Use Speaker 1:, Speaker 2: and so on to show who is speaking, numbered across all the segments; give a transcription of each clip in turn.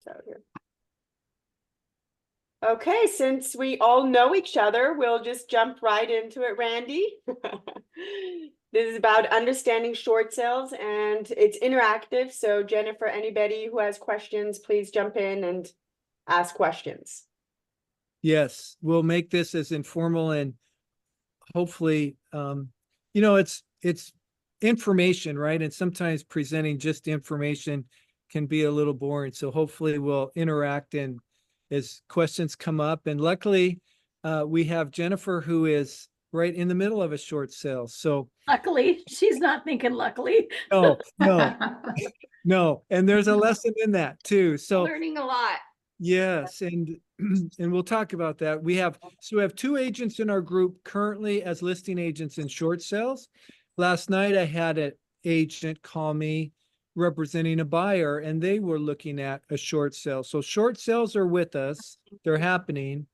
Speaker 1: out here. Okay, since we all know each other, we'll just jump right into it, Randy. This is about understanding short sales and it's interactive. So Jennifer, anybody who has questions, please jump in and ask questions.
Speaker 2: Yes, we'll make this as informal and hopefully, you know, it's information, right? And sometimes presenting just information can be a little boring. So hopefully we'll interact and as questions come up. And luckily, we have Jennifer who is right in the middle of a short sale. So
Speaker 3: luckily, she's not thinking luckily.
Speaker 2: no. And there's a lesson in that too. So
Speaker 3: learning a lot.
Speaker 2: yes, and we'll talk about that. We have two agents in our group currently as listing agents in short sales. Last night I had an agent call me representing a buyer and they were looking at a short sale. So short sales are with us, they're happening.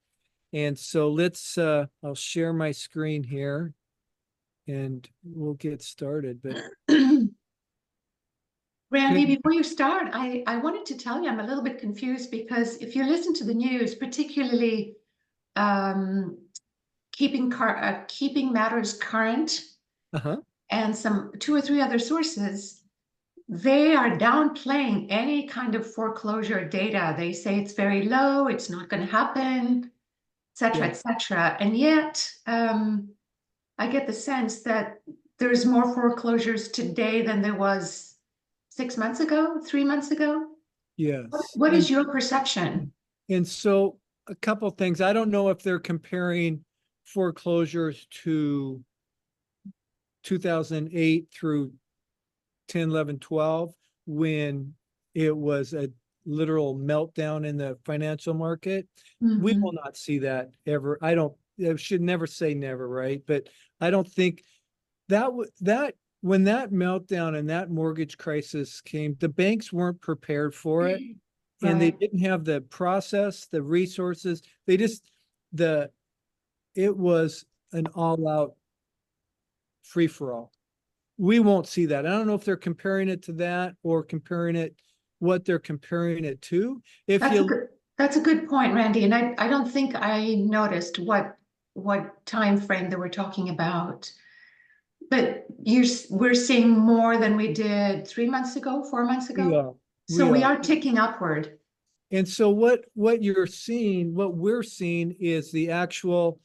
Speaker 2: And so let's I'll share my screen here and we'll get started. But
Speaker 4: Randy, before you start, I wanted to tell you I'm a little bit confused because if you listen to the news, particularly keeping matters current and some 2 or 3 other sources, they are downplaying any kind of foreclosure data. They say it's very low, it's not going to happen, etc., etc. And yet, I get the sense that there's more foreclosures today than there was 6 months ago, 3 months ago.
Speaker 2: yes.
Speaker 4: What is your perception?
Speaker 2: And so a couple of things. I don't know if they're comparing foreclosures to 2008 through 10, 11, 12, when it was a literal meltdown in the financial market. We will not see that ever. I should never say never, right? But I don't think that when that meltdown and that mortgage crisis came, the banks weren't prepared for it. And they didn't have the process, the resources. It was an all-out free-for-all. We won't see that. I don't know if they're comparing it to that or what they're comparing it to.
Speaker 4: That's a good point, Randy. And I don't think I noticed what time frame they were talking about. But we're seeing more than we did 3 months ago, 4 months ago. We are ticking upward.
Speaker 2: And so what we're seeing is the actual,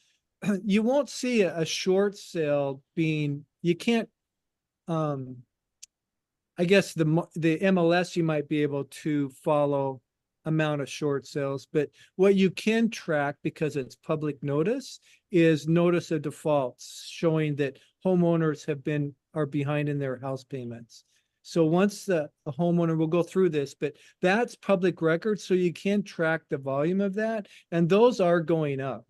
Speaker 2: you won't see a short sale you can't, I guess the MLS, you might be able to follow amount of short sales, but what you can track because it's public notice is notice of defaults showing that homeowners are behind in their house payments. So once a homeowner will go through this, but that's public record. So you can track the volume of that. And those are going up.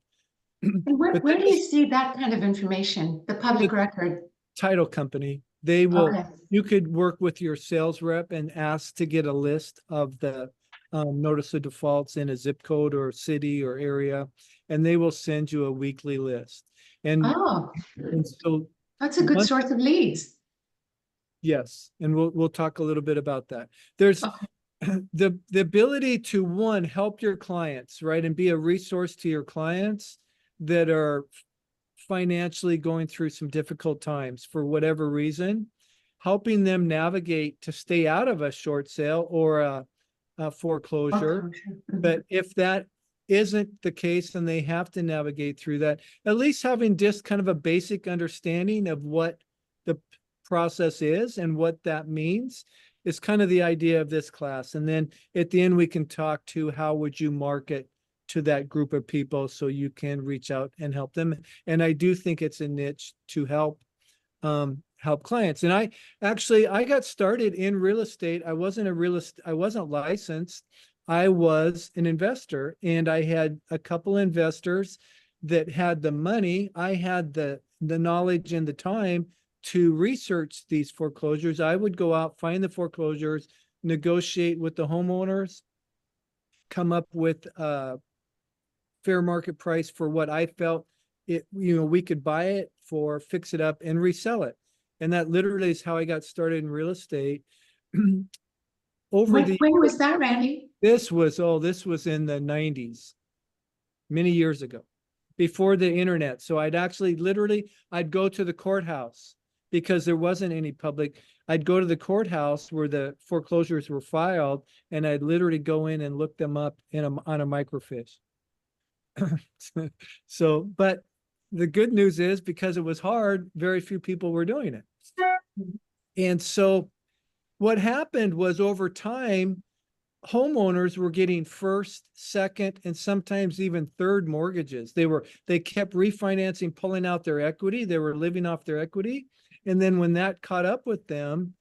Speaker 4: And where do you see that kind of information, the public record?
Speaker 2: Title company. They will, you could work with your sales rep and ask to get a list of the notice of defaults in a zip code or city or area, and they will send you a weekly list. And so
Speaker 4: that's a good source of leads.
Speaker 2: Yes, and we'll talk a little bit about that. There's the ability to help your clients, right, and be a resource to your clients that are financially going through some difficult times for whatever reason, helping them navigate to stay out of a short sale or a foreclosure. But if that isn't the case and they have to navigate through that, at least having just kind of a basic understanding of what the process is and what that means is kind of the idea of this class. And then at the end, we can talk to how would you market to that group of people so you can reach out and help them. And I do think it's a niche to help clients. And I got started in real estate. I wasn't licensed. I was an investor, and I had a couple investors that had the money. I had the knowledge and the time to research these foreclosures. I would go out, find the foreclosures, negotiate with the homeowners, come up with a fair market price for what I felt we could buy it for, fix it up, and resell it. And that literally is how I got started in real estate.
Speaker 4: When was that, Randy?
Speaker 2: This was in the 90s, many years ago, before the internet. So I'd go to the courthouse because there wasn't any public. I'd go to the courthouse where the foreclosures were filed, and I'd literally go in and look them up on a microfiche. So, but the good news is, because it was hard, very few people were doing it. And so what happened was, over time, homeowners were getting first, second, and sometimes even third mortgages. They kept refinancing, pulling out their equity. They were living off their equity. And then when that caught up with them,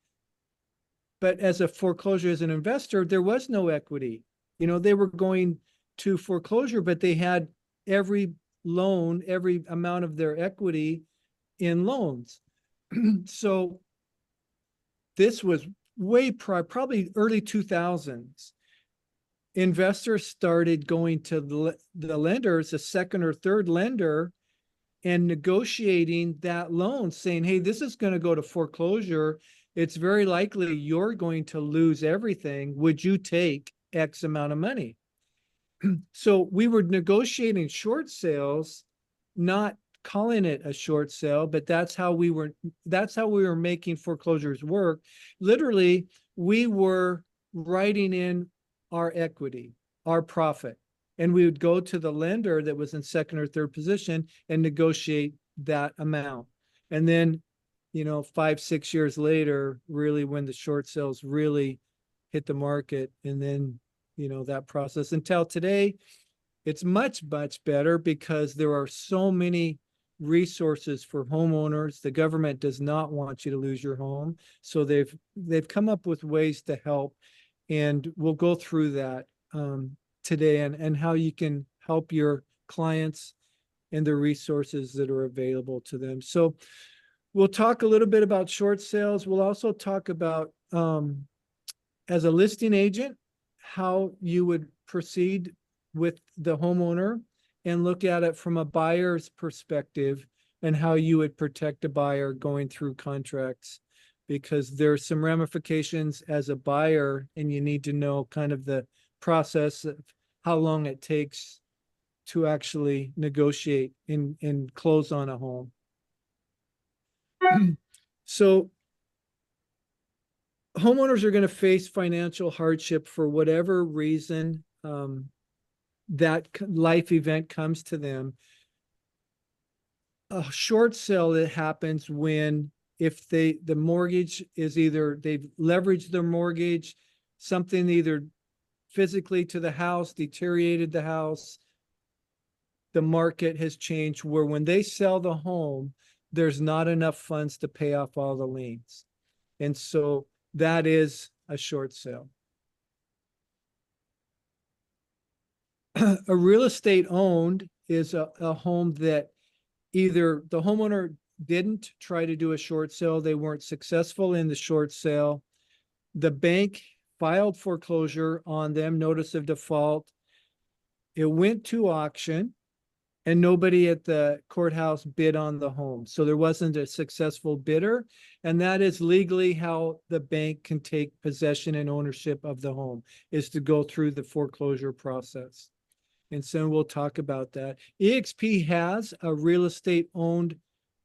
Speaker 2: but as a foreclosure, as an investor, there was no equity. They were going to foreclosure, but they had every loan, every amount of their equity in loans. So this was probably early 2000s. Investors started going to the lenders, a second or third lender, and negotiating that loan, saying, hey, this is going to go to foreclosure. It's very likely you're going to lose everything. Would you take X amount of money? So we were negotiating short sales, not calling it a short sale, but that's how we were making foreclosures work. Literally, we were writing in our equity, our profit, and we would go to the lender that was in second or third position and negotiate that amount. And then, 5-6 years later, really, when the short sales really hit the market, and then, that process, until today, it's much, much better because there are so many resources for homeowners. The government does not want you to lose your home. So they've come up with ways to help. And we'll go through that today, and how you can help your clients and the resources that are available to them. So we'll talk a little bit about short sales. We'll also talk about, as a listing agent, how you would proceed with the homeowner and look at it from a buyer's perspective, and how you would protect a buyer going through contracts, because there's some ramifications as a buyer, and you need to know kind of the process of how long it takes to actually negotiate and close on a home. So homeowners are going to face financial hardship for whatever reason that life event comes to them. A short sale that happens when, if the mortgage is either they've leveraged their mortgage, something either physically to the house, deteriorated the house, the market has changed, where when they sell the home, there's not enough funds to pay off all the liens. And so that is a short sale. A real estate owned is a home that either the homeowner didn't try to do a short sale, they weren't successful in the short sale, the bank filed foreclosure on them, notice of default, it went to auction, and nobody at the courthouse bid on the home. So there wasn't a successful bidder. And that is legally how the bank can take possession and ownership of the home, is to go through the foreclosure process. And so we'll talk about that. EXP has a real estate owned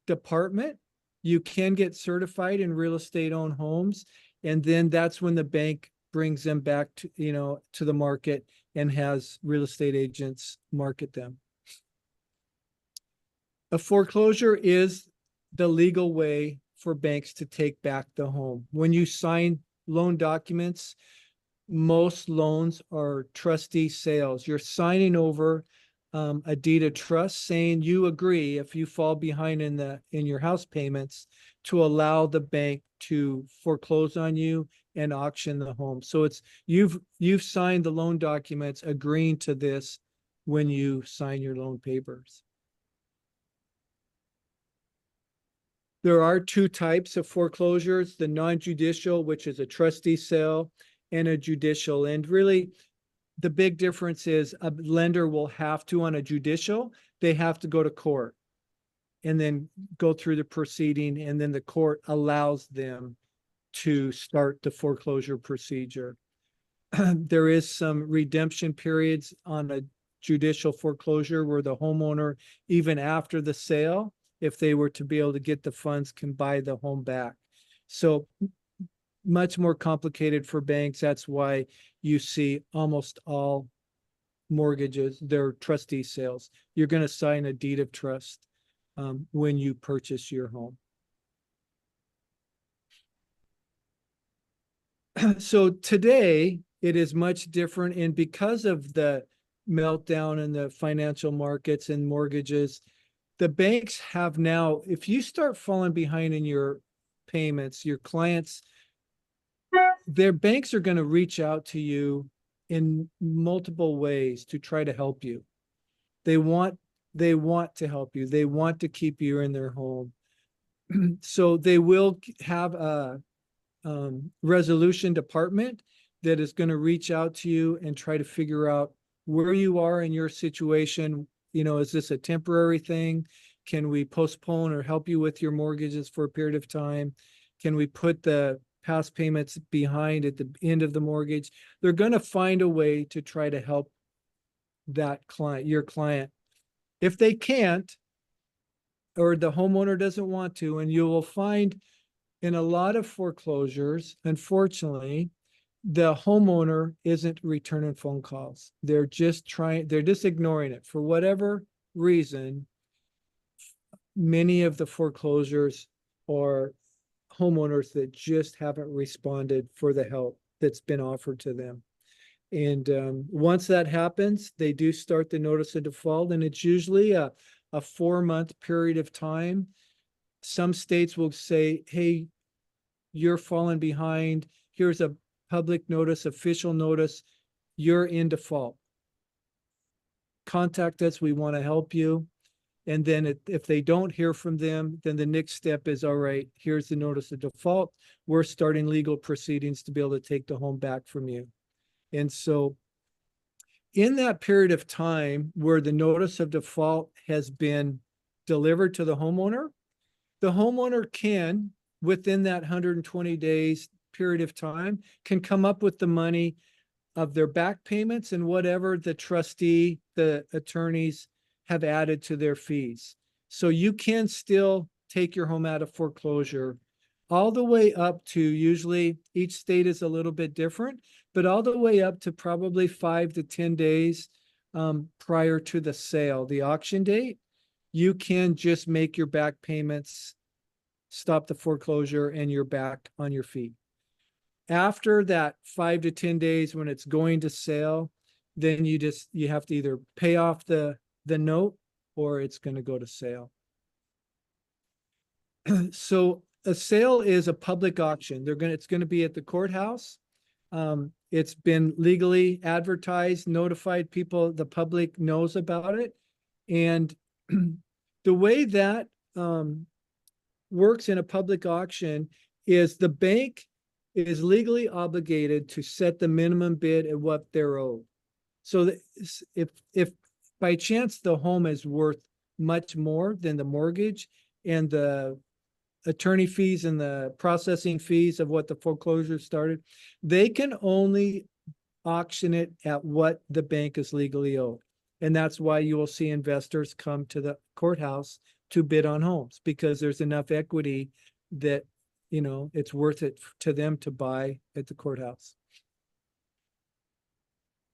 Speaker 2: department. You can get certified in real estate owned homes. And then that's when the bank brings them back to, to the market, and has real estate agents market them. A foreclosure is the legal way for banks to take back the home. When you sign loan documents, most loans are trustee sales. You're signing over a deed of trust, saying you agree, if you fall behind in your house payments, to allow the bank to foreclose on you and auction the home. So it's you've signed the loan documents agreeing to this when you sign your loan papers. There are two types of foreclosures: the non-judicial, which is a trustee sale, and a judicial. And really, the big difference is a lender will have to, on a judicial, they have to go to court and then go through the proceeding, and then the court allows them to start the foreclosure procedure. There is some redemption periods on a judicial foreclosure where the homeowner, even after the sale, if they were to be able to get the funds, can buy the home back. So much more complicated for banks. That's why you see almost all mortgages, they're trustee sales. You're going to sign a deed of trust when you purchase your home. So today it is much different, and because of the meltdown in the financial markets and mortgages, the banks have now, if you start falling behind in your payments, your clients, their banks are going to reach out to you in multiple ways to try to help you. They want to help you. They want to keep you in their home. So they will have a resolution department that is going to reach out to you and try to figure out where you are in your situation. You know, is this a temporary thing? Can we postpone or help you with your mortgages for a period of time? Can we put the past payments behind at the end of the mortgage? They're going to find a way to try to help that client, your client. If they can't, or the homeowner doesn't want to, and you will find in a lot of foreclosures, unfortunately, the homeowner isn't returning phone calls. They're just ignoring it for whatever reason. Many of the foreclosures are homeowners that just haven't responded for the help that's been offered to them. And once that happens, they do start the notice of default, and it's usually a 4-month period of time. Some states will say, hey, you're falling behind. Here's a public notice, official notice. You're in default. Contact us. We want to help you. And then if they don't hear from them, then the next step is, all right, here's the notice of default. We're starting legal proceedings to be able to take the home back from you. And so in that period of time where the notice of default has been delivered to the homeowner can, within that 120 days period of time, can come up with the money of their back payments and whatever the trustee, the attorneys have added to their fees. So you can still take your home out of foreclosure all the way up to, usually each state is a little bit different, but all the way up to probably 5 to 10 days prior to the sale, the auction date. You can just make your back payments, stop the foreclosure, and you're back on your feet. After that 5 to 10 days when it's going to sale, then you have to either pay off the note or it's going to go to sale. So a sale is a public auction. It's going to be at the courthouse. It's been legally advertised, notified people, the public knows about it. And the way that works in a public auction is the bank is legally obligated to set the minimum bid at what they're owed. So if by chance the home is worth much more than the mortgage and the attorney fees and the processing fees of what the foreclosure started, they can only auction it at what the bank is legally owed. And that's why you will see investors come to the courthouse to bid on homes, because there's enough equity that, you know, it's worth it to them to buy at the courthouse.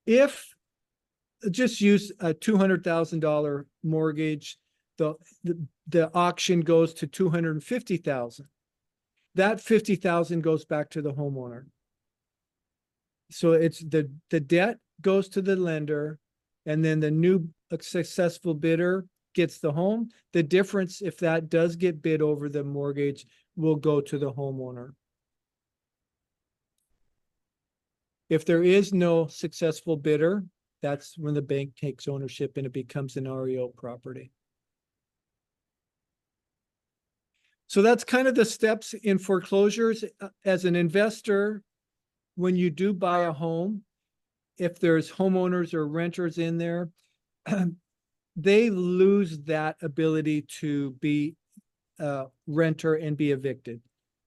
Speaker 2: If just use a $200,000 mortgage, the auction goes to $250,000. That $50,000 goes back to the homeowner. So it's the debt goes to the lender, and then the new successful bidder gets the home. The difference, if that does get bid over the mortgage, will go to the homeowner. If there is no successful bidder, that's when the bank takes ownership and it becomes an REO property. So that's kind of the steps in foreclosures. As an investor, when you do buy a home, if there's homeowners or renters in there, they lose that ability to be a renter and be evicted.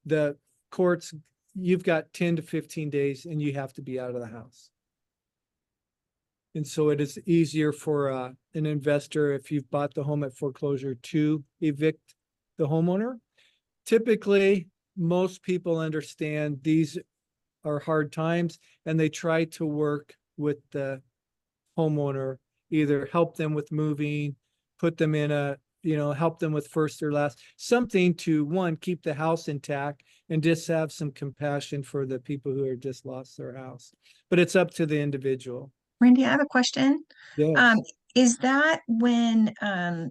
Speaker 2: The courts you've got 10 to 15 days and you have to be out of the house. And so it is easier for an investor, if you've bought the home at foreclosure, to evict the homeowner. Typically, most people understand these are hard times and they try to work with the homeowner, either help them with moving, put them in a, help them with first or last, something to, one, keep the house intact and just have some compassion for the people who have just lost their house. But it's up to the individual.
Speaker 5: Randy, I have a question.
Speaker 2: Yes.
Speaker 5: Is that when,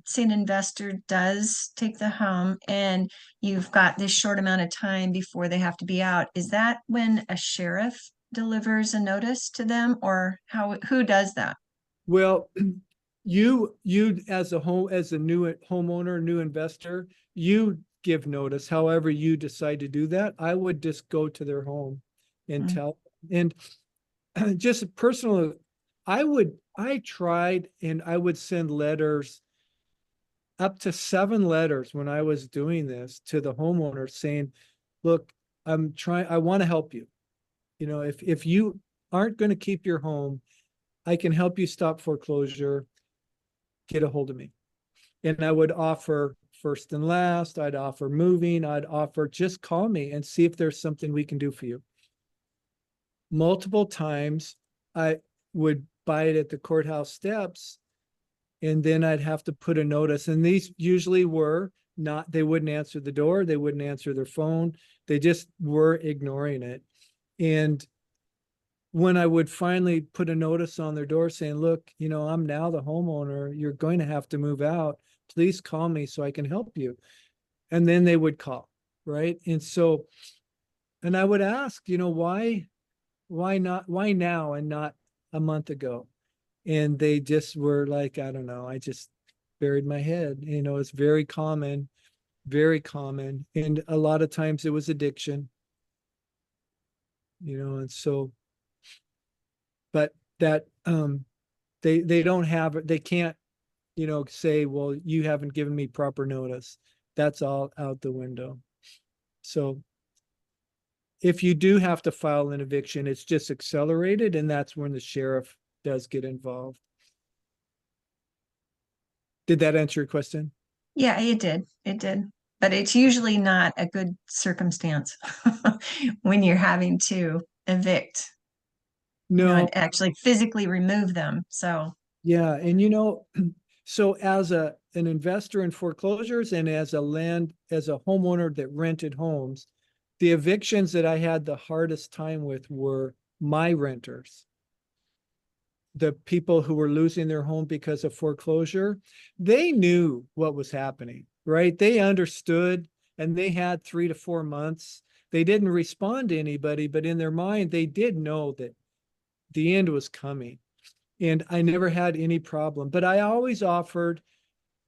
Speaker 5: say an investor does take the home and you've got this short amount of time before they have to be out, is that when a sheriff delivers a notice to them, or who does that?
Speaker 2: Well, you as a new homeowner, new investor, you give notice. However you decide to do that, I would just go to their home and tell. And just personally, I tried and I would send letters, up to 7 letters when I was doing this, to the homeowner saying, look, I want to help you. If you aren't going to keep your home, I can help you stop foreclosure. Get a hold of me. And I would offer first and last, I'd offer moving, I'd offer just call me and see if there's something we can do for you. Multiple times I would buy it at the courthouse steps, and then I'd have to put a notice. And these usually were not, they wouldn't answer the door, they wouldn't answer their phone, they just were ignoring it. And when I would finally put a notice on their door saying, look, I'm now the homeowner, you're going to have to move out, please call me so I can help you. And then they would call, right? And so, and I would ask, why now and not a month ago? And they just were like, I don't know, I just buried my head. It's very common. And a lot of times it was addiction, and so, but that, they don't have, they can't, say, well, you haven't given me proper notice. That's all out the window. So if you do have to file an eviction, it's just accelerated, and that's when the sheriff does get involved. Did that answer your question?
Speaker 5: Yeah, it did. But it's usually not a good circumstance when you're having to evict.
Speaker 2: No.
Speaker 5: Actually physically remove them. So
Speaker 2: yeah, and so as an investor in foreclosures and as a homeowner that rented homes, the evictions that I had the hardest time with were my renters. The people who were losing their home because of foreclosure, they knew what was happening, right? They understood, and they had 3 to 4 months. They didn't respond to anybody, but in their mind, they did know that the end was coming. And I never had any problem, but I always offered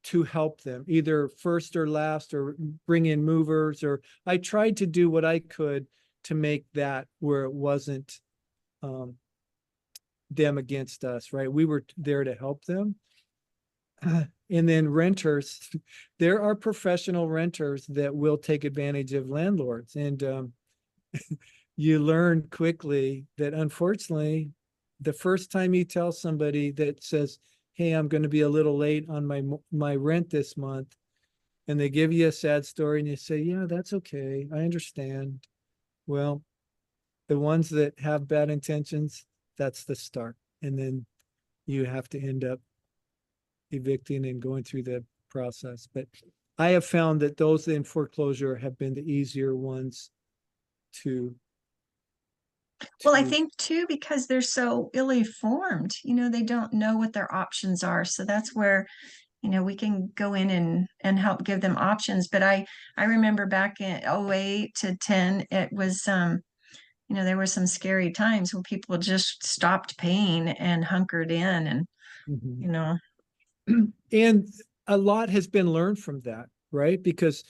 Speaker 2: to help them, either first or last, or bring in movers, or I tried to do what I could to make that where it wasn't them against us, right? We were there to help them. And then renters, there are professional renters that will take advantage of landlords. And you learn quickly that, unfortunately, the first time you tell somebody that says, hey, I'm going to be a little late on my rent this month, and they give you a sad story and you say, yeah, that's okay, I understand. Well, the ones that have bad intentions, that's the start. And then you have to end up evicting and going through the process. But I have found that those in foreclosure have been the easier ones to.
Speaker 5: Well, I think too, because they're so illy formed, they don't know what their options are. So that's where, we can go in and help give them options. But I remember back in 08 to 10, it was, there were some scary times when people just stopped paying and hunkered in and,
Speaker 2: And a lot has been learned from that, right? Because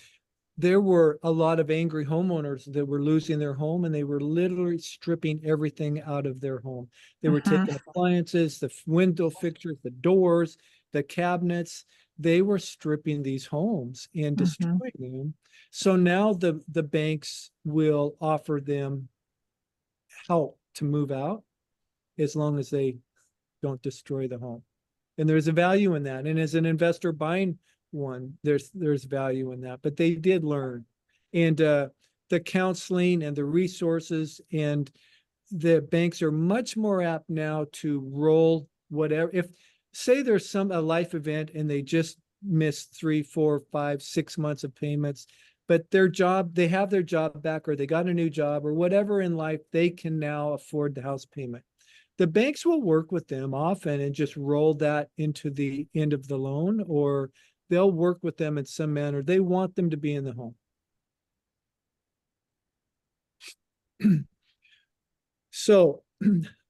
Speaker 2: there were a lot of angry homeowners that were losing their home, and they were literally stripping everything out of their home. They were taking appliances, the window fixtures, the doors, the cabinets. they were stripping these homes and
Speaker 5: Mhm.
Speaker 2: destroying them. So now the banks will offer them help to move out as long as they don't destroy the home. And there's a value in that. And as an investor buying one, there's value in that. But they did learn. And the counseling and the resources and the banks are much more apt now to roll whatever. If say there's a life event and they just missed 3, 4, 5, 6 months of payments, but they have their job back, or they got a new job, or whatever in life, they can now afford the house payment. The banks will work with them often and just roll that into the end of the loan, or they'll work with them in some manner. They want them to be in the home. So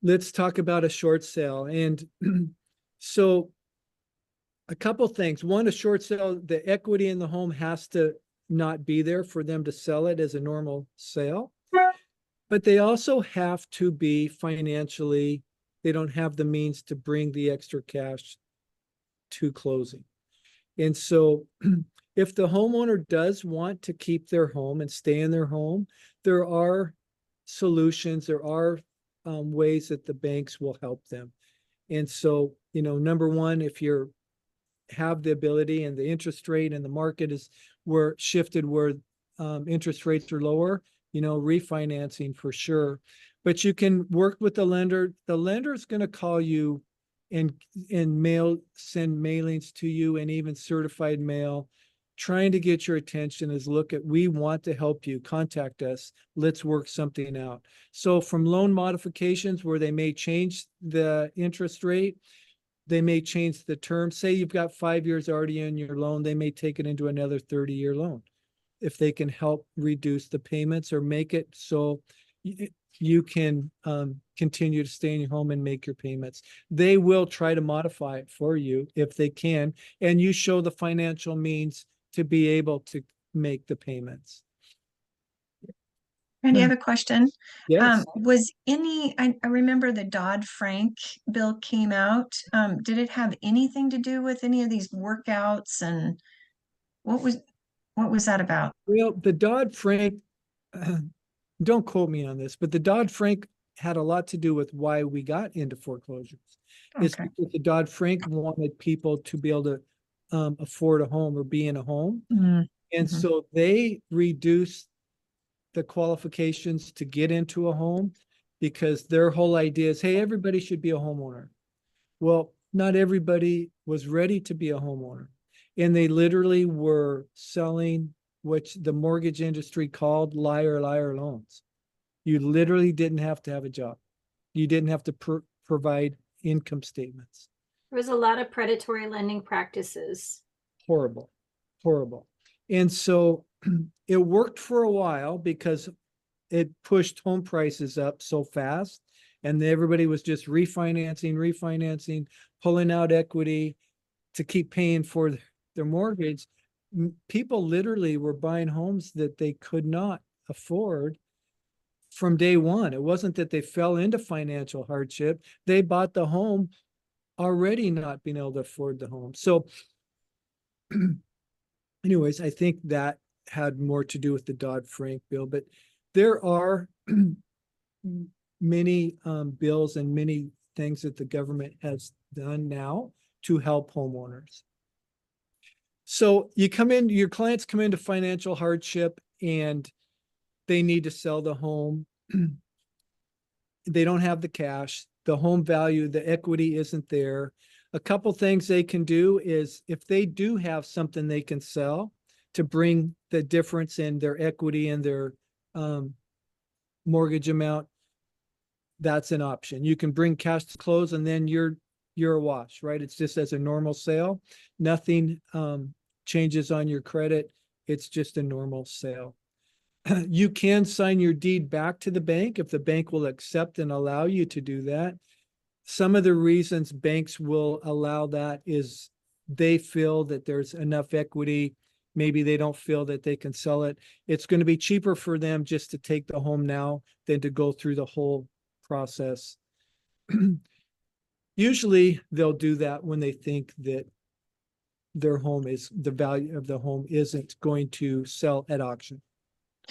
Speaker 2: let's talk about a short sale. And so a couple things. One, a short sale, the equity in the home has to not be there for them to sell it as a normal sale. But they also have to be financially, they don't have the means to bring the extra cash to closing. And so if the homeowner does want to keep their home and stay in their home, there are solutions, there are ways that the banks will help them. And so, number one, if you're have the ability and the interest rate and the market is where interest rates are lower, refinancing for sure. But you can work with the lender. The lender is going to call you and send mailings to you, and even certified mail, trying to get your attention is, we want to help you, contact us, let's work something out. So from loan modifications where they may change the interest rate, they may change the term. Say you've got 5 years already in your loan, they may take it into another 30-year loan. If they can help reduce the payments or make it so you can continue to stay in your home and make your payments. They will try to modify it for you if they can, and you show the financial means to be able to make the payments.
Speaker 5: Randy, I have a question.
Speaker 2: Yes.
Speaker 5: I remember the Dodd-Frank bill came out. Did it have anything to do with any of these workouts, and what was that about?
Speaker 2: Well, the Dodd-Frank, don't quote me on this, but the Dodd-Frank had a lot to do with why we got into foreclosures. It's
Speaker 5: Okay.
Speaker 2: because the Dodd-Frank wanted people to be able to afford a home or be in a home.
Speaker 5: Mhm.
Speaker 2: And so they reduced the qualifications to get into a home, because their whole idea is, hey, everybody should be a homeowner. Well, not everybody was ready to be a homeowner. And they literally were selling what the mortgage industry called liar loans. You literally didn't have to have a job. You didn't have to provide income statements.
Speaker 3: There was a lot of predatory lending practices.
Speaker 2: Horrible. And so it worked for a while because it pushed home prices up so fast, and everybody was just refinancing, pulling out equity to keep paying for their mortgage. People literally were buying homes that they could not afford from day one. It wasn't that they fell into financial hardship. They bought the home already not being able to afford the home. So anyways, I think that had more to do with the Dodd-Frank bill, but there are many bills and many things that the government has done now to help homeowners. So your clients come into financial hardship and they need to sell the home. They don't have the cash, the home value, the equity isn't there. A couple things they can do is, if they do have something they can sell to bring the difference in their equity and their mortgage amount, that's an option. You can bring cash to close and then you're a wash, right? It's just as a normal sale. Nothing changes on your credit. It's just a normal sale. You can sign your deed back to the bank if the bank will accept and allow you to do that. Some of the reasons banks will allow that is they feel that there's enough equity. Maybe they don't feel that they can sell it. It's going to be cheaper for them just to take the home now than to go through the whole process. Usually they'll do that when they think that their home is, the value of the home isn't going to sell at auction.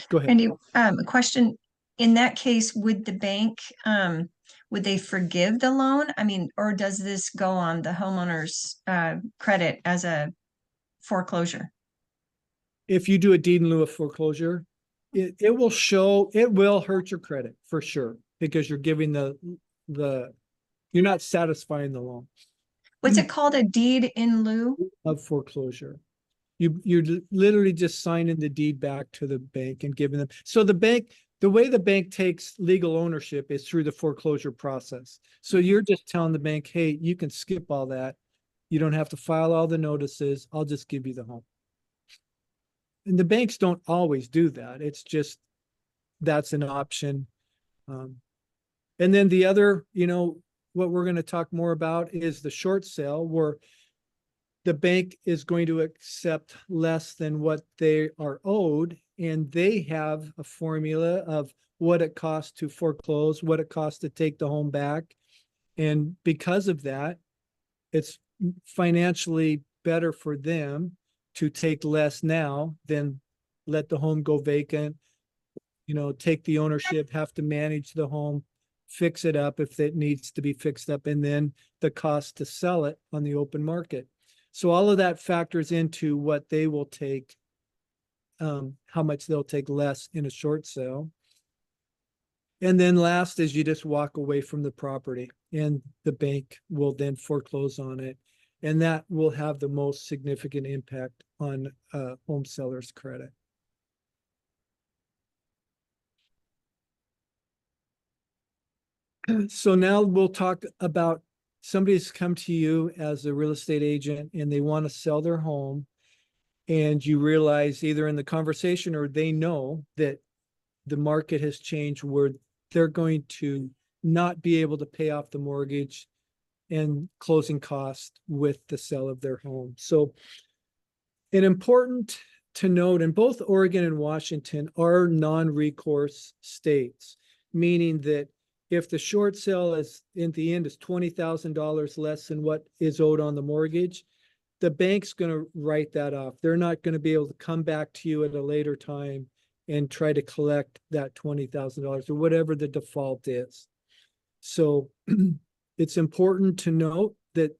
Speaker 2: Go ahead.
Speaker 5: Randy, a question, in that case, would the bank, would they forgive the loan? I mean, or does this go on the homeowner's credit as a foreclosure?
Speaker 2: If you do a deed in lieu of foreclosure, it will show, it will hurt your credit for sure, because you're giving you're not satisfying the loan
Speaker 5: What's it called? A deed in lieu?
Speaker 2: of foreclosure. You're literally just signing the deed back to the bank and giving them. So the way the bank takes legal ownership is through the foreclosure process. So you're just telling the bank, hey, you can skip all that. You don't have to file all the notices. I'll just give you the home. And the banks don't always do that. It's just, that's an option. And then the other, what we're going to talk more about is the short sale, where the bank is going to accept less than what they are owed. And they have a formula of what it costs to foreclose, what it costs to take the home back. And because of that, it's financially better for them to take less now than let the home go vacant, take the ownership, have to manage the home, fix it up if it needs to be fixed up, and then the cost to sell it on the open market. So all of that factors into what they will take, how much they'll take less in a short sale. And then last is you just walk away from the property and the bank will then foreclose on it. And that will have the most significant impact on a home seller's credit. So now we'll talk about, somebody's come to you as a real estate agent and they want to sell their home, and you realize either in the conversation or they know that the market has changed where they're going to not be able to pay off the mortgage and closing costs with the sale of their home. So an important to note, in both Oregon and Washington are non-recourse states, meaning that if the short sale is in the end is $20,000 less than what is owed on the mortgage, the bank's going to write that off. They're not going to be able to come back to you at a later time and try to collect that $20,000 or whatever the default is. So it's important to note that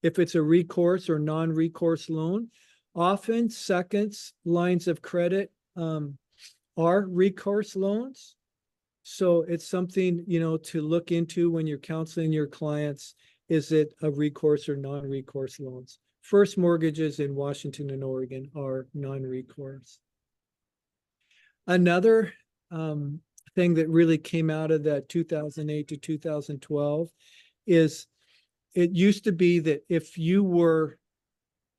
Speaker 2: if it's a recourse or non-recourse loan, often seconds lines of credit are recourse loans. So it's something, to look into when you're counseling your clients. Is it a recourse or non-recourse loans? First mortgages in Washington and Oregon are non-recourse. Another thing that really came out of that 2008 to 2012 is it used to be that if you were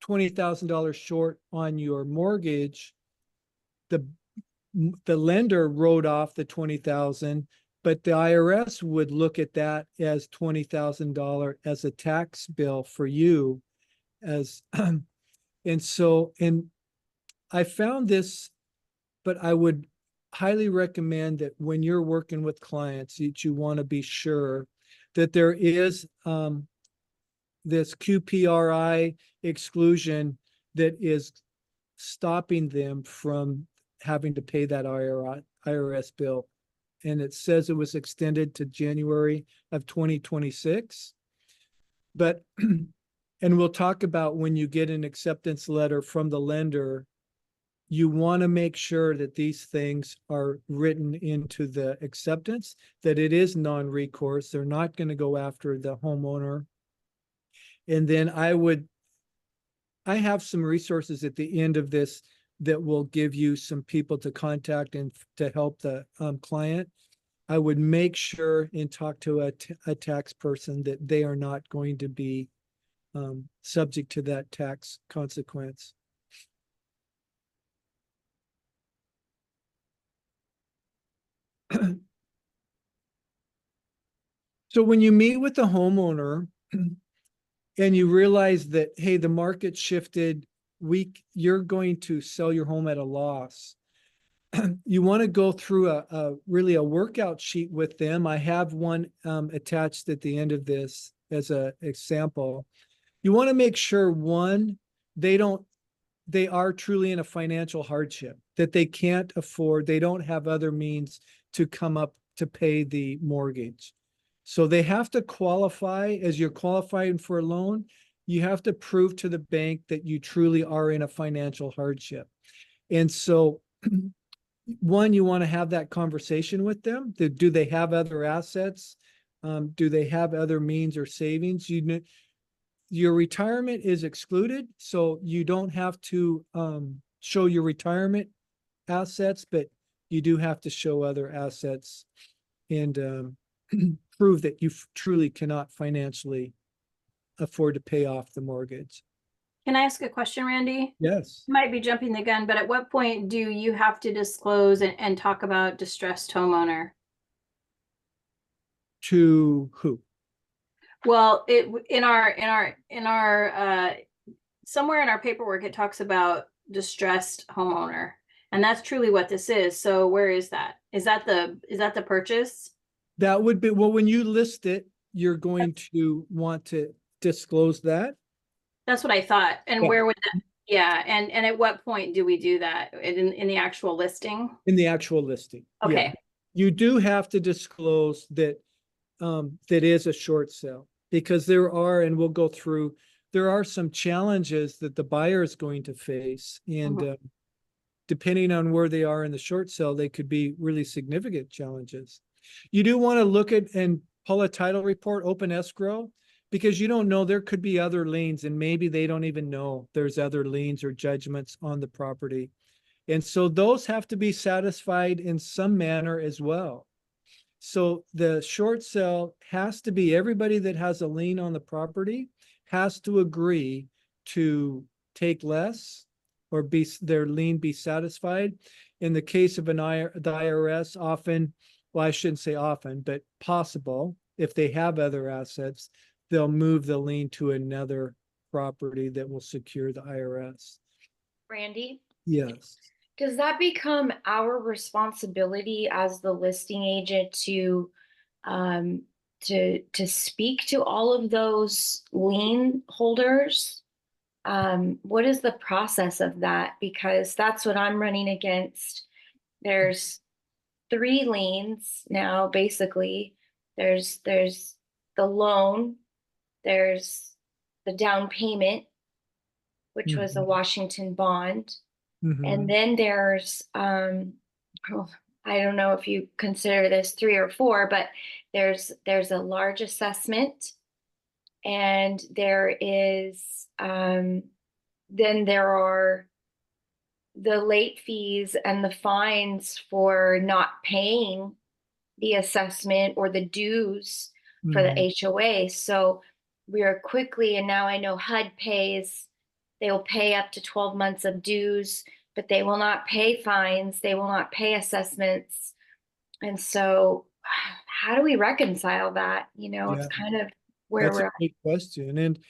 Speaker 2: $20,000 short on your mortgage, the lender wrote off the $20,000, but the IRS would look at that as $20,000 as a tax bill for you as, and I found this, but I would highly recommend that when you're working with clients, that you want to be sure that there is this QPRI exclusion that is stopping them from having to pay that IRS bill. And it says it was extended to January of 2026. But, and we'll talk about when you get an acceptance letter from the lender, you want to make sure that these things are written into the acceptance, that it is non-recourse. They're not going to go after the homeowner. And then I have some resources at the end of this that will give you some people to contact and to help the client. I would make sure and talk to a tax person that they are not going to be subject to that tax consequence. So when you meet with the homeowner and you realize that, hey, the market shifted, you're going to sell your home at a loss, you want to go through really a workout sheet with them. I have one attached at the end of this as an example. you want to make sure, one, they are truly in a financial hardship, that they can't afford, they don't have other means to come up to pay the mortgage. So they have to qualify. As you're qualifying for a loan, you have to prove to the bank that you truly are in a financial hardship. And so one, you want to have that conversation with them. Do they have other assets? Do they have other means or savings? Your retirement is excluded, so you don't have to show your retirement assets, but you do have to show other assets and prove that you truly cannot financially afford to pay off the mortgage.
Speaker 3: Can I ask a question, Randy?
Speaker 2: Yes.
Speaker 3: Might be jumping the gun, but at what point do you have to disclose and talk about distressed homeowner?
Speaker 2: To who?
Speaker 3: Well, in our somewhere in our paperwork, it talks about distressed homeowner, and that's truly what this is. So where is that? Is that the purchase?
Speaker 2: That would be, well, when you list it, you're going to want to disclose that.
Speaker 3: That's what I thought. And
Speaker 2: Yeah.
Speaker 3: where would that? Yeah, and at what point do we do that in the actual listing?
Speaker 2: In the actual listing.
Speaker 3: Okay.
Speaker 2: Yeah. You do have to disclose that that is a short sale, because there are, and we'll go through, there are some challenges that the buyer is going to face. And depending on where they are in the short sale, they could be really significant challenges. You do want to look at and pull a title report, open escrow, because you don't know, there could be other liens, and maybe they don't even know there's other liens or judgments on the property. And so those have to be satisfied in some manner as well. So the short sale has to be, everybody that has a lien on the property has to agree to take less or their lien be satisfied. In the case of the IRS, often, well, I shouldn't say often, but possible, if they have other assets, they'll move the lien to another property that will secure the IRS.
Speaker 6: Randy,
Speaker 2: Yes.
Speaker 6: does that become our responsibility as the listing agent to speak to all of those lien holders? What is the process of that? Because that's what I'm running against. There's 3 liens now, basically. There's the loan, there's the down payment, which was a Washington bond. And then there's, I don't know if you consider this 3 or 4, but there's a large assessment, and there is, then there are the late fees and the fines for not paying the assessment or the dues for the HOA. So we are quickly, and now I know HUD pays, they will pay up to 12 months of dues, but they will not pay fines. They will not pay assessments. And so how do we reconcile that? You know, it's kind of where
Speaker 2: That's
Speaker 6: we're
Speaker 2: a great question. And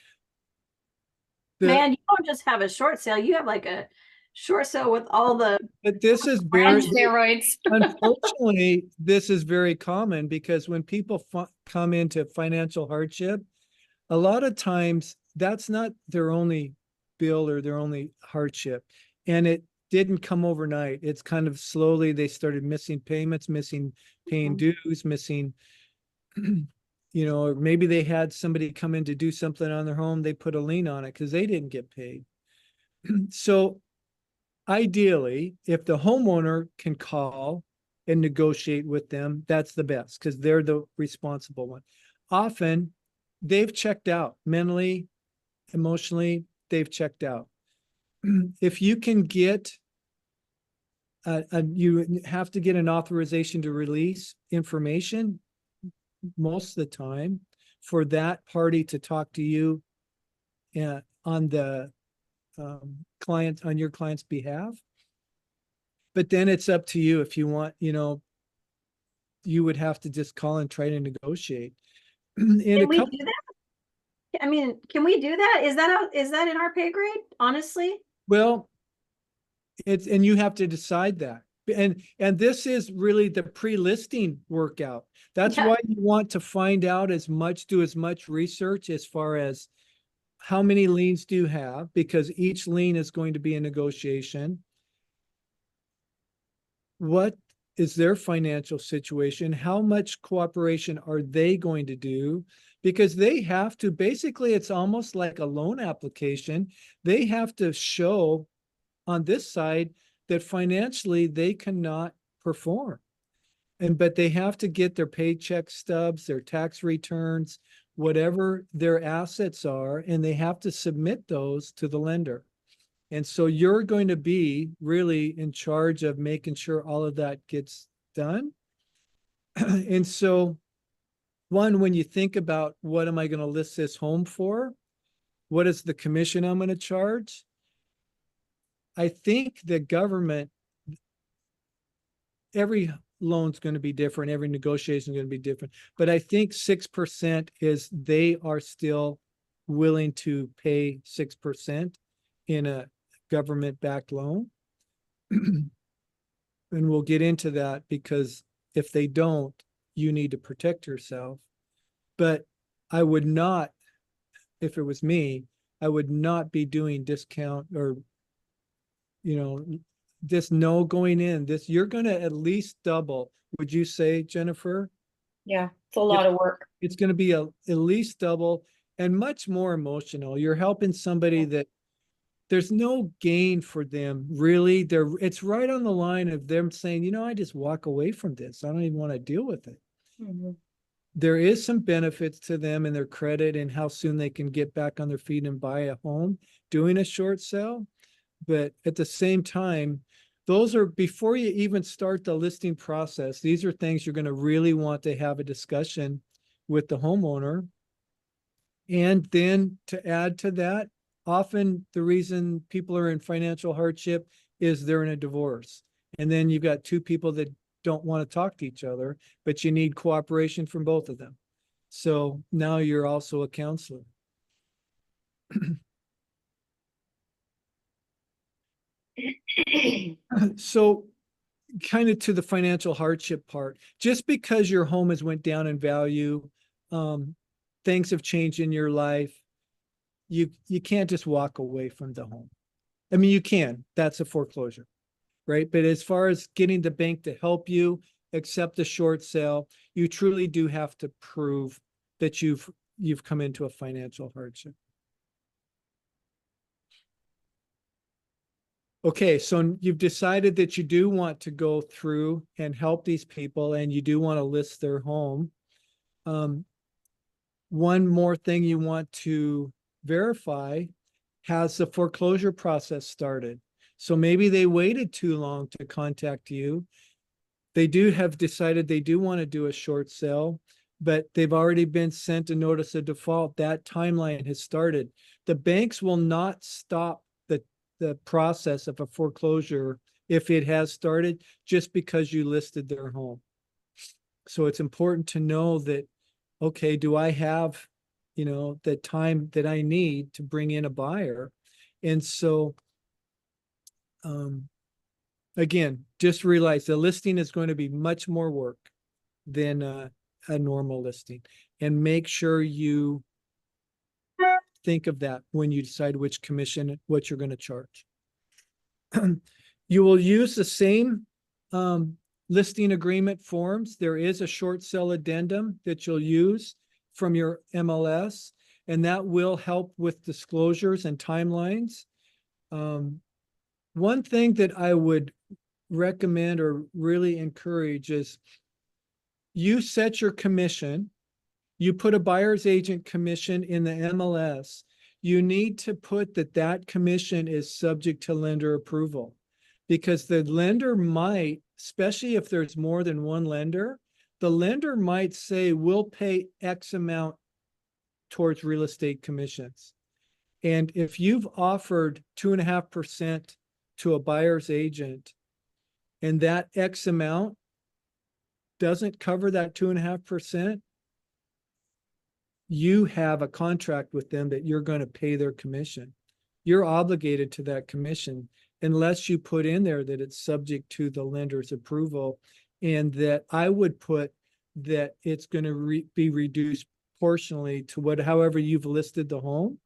Speaker 3: Man, you don't just have a short sale, you have like a short sale with all the
Speaker 2: but this is
Speaker 6: on
Speaker 2: very,
Speaker 6: steroids.
Speaker 2: unfortunately, this is very common, because when people come into financial hardship, a lot of times that's not their only bill or their only hardship. And it didn't come overnight. It's kind of slowly, they started missing payments, paying dues, missing, you know, or maybe they had somebody come in to do something on their home. They put a lien on it because they didn't get paid. So ideally, if the homeowner can call and negotiate with them, that's the best, because they're the responsible one. Often they've checked out mentally, emotionally, they've checked out. If you can get you have to get an authorization to release information most of the time for that party to talk to you on the on your client's behalf. But then it's up to you if you want, you know, you would have to just call and try to negotiate. And
Speaker 3: Can we do that? I mean, can we do that? Is that in our pay grade, honestly?
Speaker 2: well, and you have to decide that. And this is really the pre-listing workout. That's why you want to find out do as much research as far as how many liens do you have? Because each lien is going to be a negotiation. What is their financial situation? How much cooperation are they going to do? Because they have to, basically, it's almost like a loan application. They have to show on this side that financially they cannot perform. But they have to get their paycheck stubs, their tax returns, whatever their assets are, and they have to submit those to the lender. And so you're going to be really in charge of making sure all of that gets done. And so, one, when you think about what am I going to list this home for? What is the commission I'm going to charge? I think the government, every loan's going to be different, every negotiation is going to be different, but I think 6% is they are still willing to pay 6% in a government-backed loan. And we'll get into that, because if they don't, you need to protect yourself. But I would not, if it was me, I would not be doing discount or, this no going in. This, you're going to at least double. Would you say, Jennifer?
Speaker 6: Yeah, it's a lot of work.
Speaker 2: It's going to be at least double and much more emotional. You're helping somebody that there's no gain for them, really. It's right on the line of them saying, I just walk away from this. I don't even want to deal with it.
Speaker 6: Mm-hmm.
Speaker 2: There is some benefits to them in their credit and how soon they can get back on their feet and buy a home doing a short sale. But at the same time, those are, before you even start the listing process, these are things you're going to really want to have a discussion with the homeowner. And then to add to that, often the reason people are in financial hardship is they're in a divorce. And then you've got two people that don't want to talk to each other, but you need cooperation from both of them. So now you're also a counselor. So kind of to the financial hardship part, just because your home has went down in value, things have changed in your life, you can't just walk away from the home. I mean, you can, that's a foreclosure, right? But as far as getting the bank to help you accept a short sale, you truly do have to prove that you've come into a financial hardship. Okay, so you've decided that you do want to go through and help these people, and you do want to list their home. One more thing you want to verify, has the foreclosure process started? So maybe they waited too long to contact you. They do have decided they do want to do a short sale, but they've already been sent a notice of default. That timeline has started. The banks will not stop the process of a foreclosure if it has started just because you listed their home. So it's important to know that, okay, do I have, the time that I need to bring in a buyer? And so, again, just realize the listing is going to be much more work than a normal listing, and make sure you think of that when you decide which commission, what you're going to charge. You will use the same listing agreement forms. There is a short sale addendum that you'll use from your MLS, and that will help with disclosures and timelines. One thing that I would recommend or really encourage is you set your commission. You put a buyer's agent commission in the MLS. You need to put that commission is subject to lender approval, because the lender might, especially if there's more than one lender, the lender might say, we'll pay X amount towards real estate commissions. And if you've offered 2.5% to a buyer's agent, and that X amount doesn't cover that 2.5%, you have a contract with them that you're going to pay their commission. You're obligated to that commission unless you put in there that it's subject to the lender's approval, and that I would put that it's going to be reduced proportionally to however you've listed the home.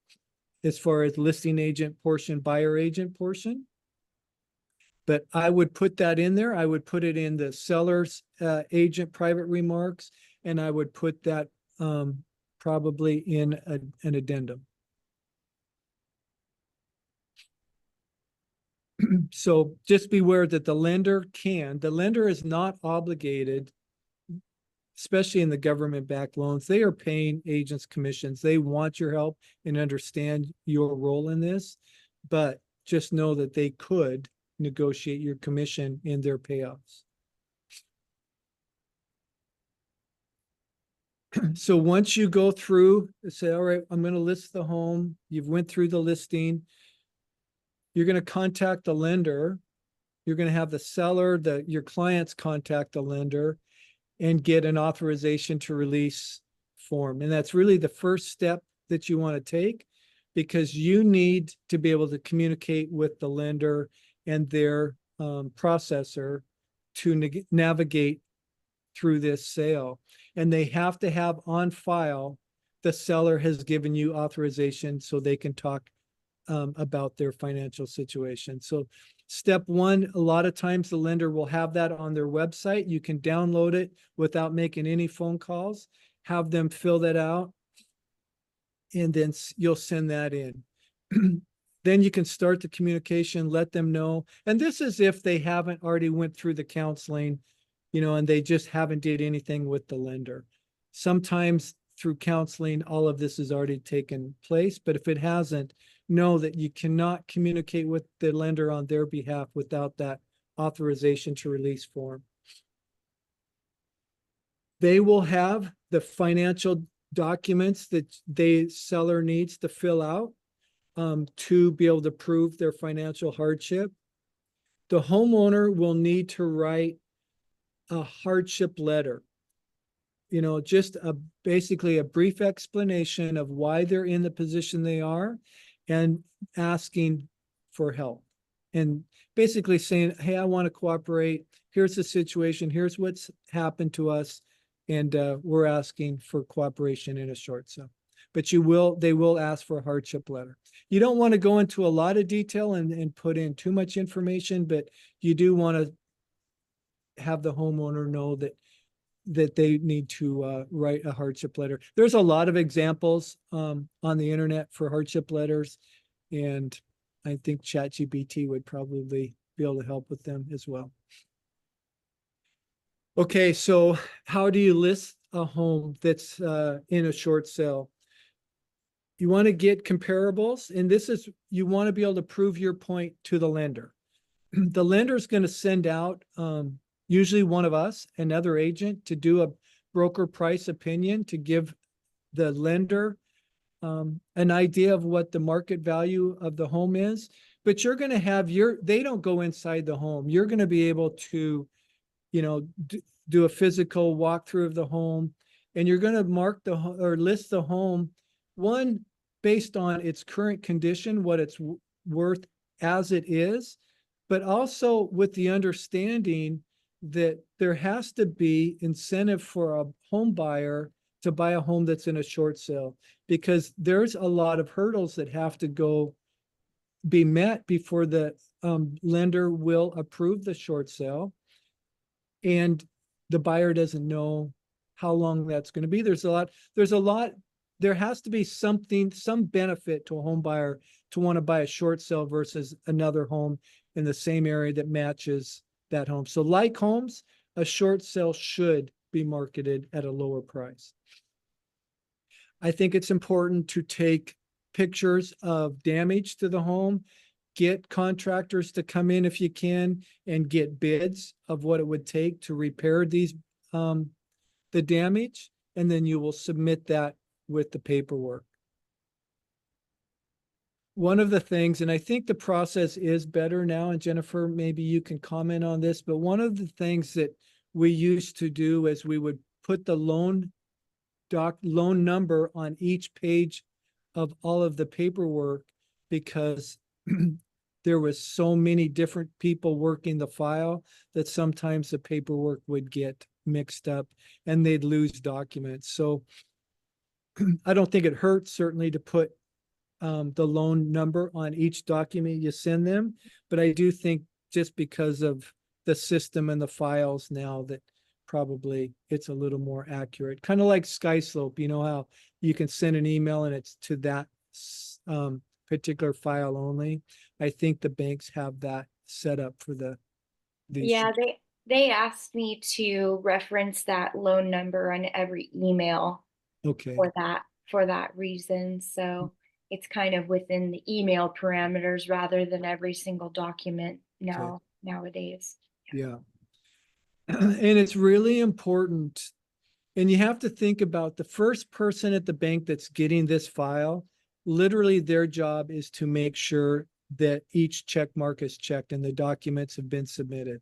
Speaker 2: as far as listing agent portion, buyer agent portion. But I would put that in there. I would put it in the seller's agent private remarks, and I would put that probably in an addendum. So just beware that the lender is not obligated, especially in the government-backed loans. They are paying agents commissions. They want your help and understand your role in this, but just know that they could negotiate your commission in their payoffs. So once you go through, say, all right, I'm going to list the home. You've went through the listing. You're going to contact the lender. You're going to have the seller, your clients contact the lender and get an authorization to release form. And that's really the first step that you want to take, because you need to be able to communicate with the lender and their processor to navigate through this sale. And they have to have on file the seller has given you authorization so they can talk about their financial situation. So step one, a lot of times the lender will have that on their website. You can download it without making any phone calls, have them fill that out, and then you'll send that in. Then you can start the communication, let them know. And this is if they haven't already went through the counseling, and they just haven't did anything with the lender. Sometimes through counseling, all of this has already taken place, but if it hasn't, know that you cannot communicate with the lender on their behalf without that authorization to release form. They will have the financial documents that the seller needs to fill out to be able to prove their financial hardship. The homeowner will need to write a hardship letter. Just basically a brief explanation of why they're in the position they are and asking for help. And basically saying, hey, I want to cooperate. Here's the situation. Here's what's happened to us. And we're asking for cooperation in a short sale. But they will ask for a hardship letter. You don't want to go into a lot of detail and put in too much information, but you do want to have the homeowner know that they need to write a hardship letter. There's a lot of examples on the internet for hardship letters, and I think ChatGPT would probably be able to help with them as well. Okay, so how do you list a home that's in a short sale? You want to get comparables, and you want to be able to prove your point to the lender. The lender is going to send out usually one of us, another agent, to do a broker price opinion to give the lender an idea of what the market value of the home is. But you're going to have they don't go inside the home. You're going to be able to, do a physical walkthrough of the home, and you're going to list the home, one, based on its current condition, what it's worth as it is, but also with the understanding that there has to be incentive for a home buyer to buy a home that's in a short sale, because there's a lot of hurdles that have to be met before the lender will approve the short sale. And the buyer doesn't know how long that's going to be. There has to be some benefit to a home buyer to want to buy a short sale versus another home in the same area that matches that home. So like homes, a short sale should be marketed at a lower price. I think it's important to take pictures of damage to the home, get contractors to come in if you can, and get bids of what it would take to repair the damage, and then you will submit that with the paperwork. One of the things, and I think the process is better now, and Jennifer, maybe you can comment on this, but one of the things that we used to do is we would put the loan number on each page of all of the paperwork, because there was so many different people working the file that sometimes the paperwork would get mixed up and they'd lose documents. So I don't think it hurts certainly to put the loan number on each document you send them. But I do think just because of the system and the files now that probably it's a little more accurate. Kind of like SkySlope, you know how you can send an email and it's to that particular file only. I think the banks have that set up for these.
Speaker 6: Yeah, they asked me to reference that loan number on every email
Speaker 2: Okay.
Speaker 6: for that reason. So it's kind of within the email parameters rather than every single document nowadays.
Speaker 2: Yeah. And it's really important. And you have to think about the first person at the bank that's getting this file, literally their job is to make sure that each check mark is checked and the documents have been submitted.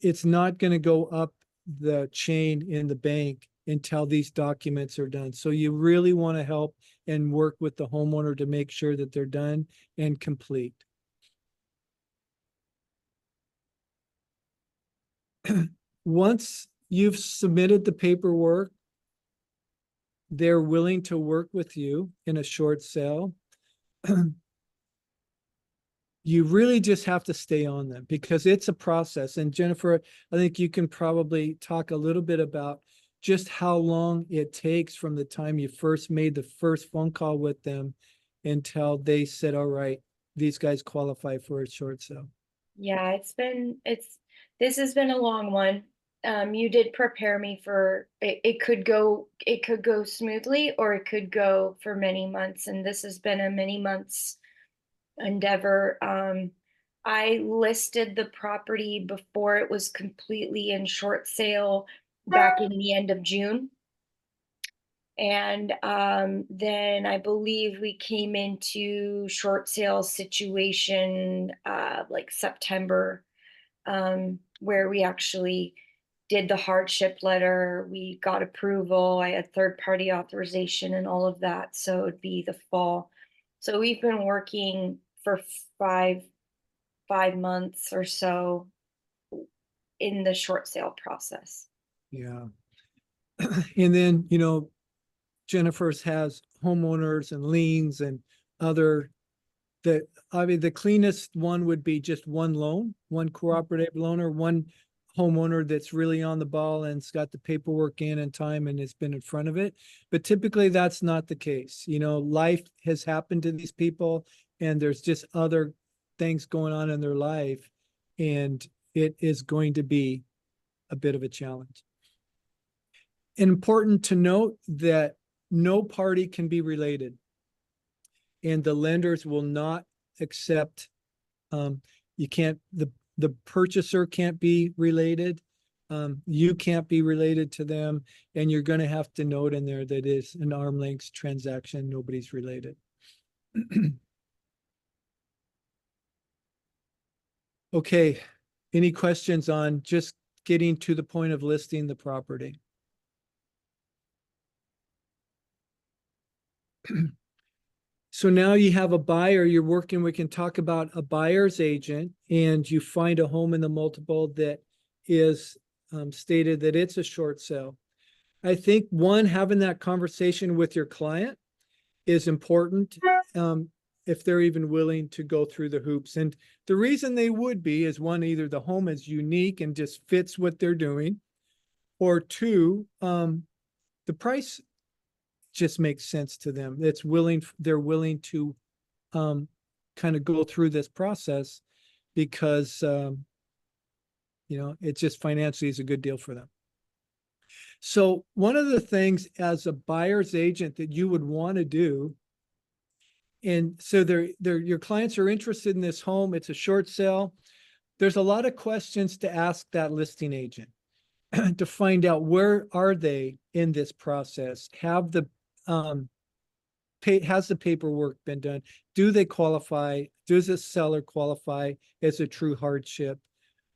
Speaker 2: It's not going to go up the chain in the bank until these documents are done. So you really want to help and work with the homeowner to make sure that they're done and complete. Once you've submitted the paperwork, they're willing to work with you in a short sale. You really just have to stay on them because it's a process. And Jennifer, I think you can probably talk a little bit about just how long it takes from the time you first made the first phone call with them until they said, all right, these guys qualify for a short sale.
Speaker 6: Yeah, this has been a long one. You did prepare me for it. It could go smoothly or it could go for many months. And this has been a many months endeavor. I listed the property before it was completely in short sale back in the end of June. And then I believe we came into short sale situation like September, where we actually did the hardship letter. We got approval. I had third-party authorization and all of that. So it'd be the fall. So we've been working for five months or so in the short sale process.
Speaker 2: Yeah. And then, you know, Jennifer's has homeowners and liens and other that I mean, the cleanest one would be just one loan, one cooperative loaner, one homeowner that's really on the ball and's got the paperwork in time and has been in front of it. But typically that's not the case. You know, life has happened to these people and there's just other things going on in their life. And it is going to be a bit of a challenge. Important to note that no party can be related. And the lenders will not accept, you can't, the purchaser can't be related. You can't be related to them. And you're going to have to note in there that it's an arm's length transaction. Nobody's related. Okay. Any questions on just getting to the point of listing the property? So now you have a buyer you're working, we can talk about a buyer's agent and you find a home in the multiple that is stated that it's a short sale. I think one, having that conversation with your client is important if they're even willing to go through the hoops. And the reason they would be is one, either the home is unique and just fits what they're doing, or two, the price just makes sense to them. They're willing to kind of go through this process because you know, it just financially is a good deal for them. So one of the things as a buyer's agent that you would want to do, and so your clients are interested in this home, it's a short sale. There's a lot of questions to ask that listing agent to find out where are they in this process? Have the has the paperwork been done? Do they qualify? Does the seller qualify as a true hardship?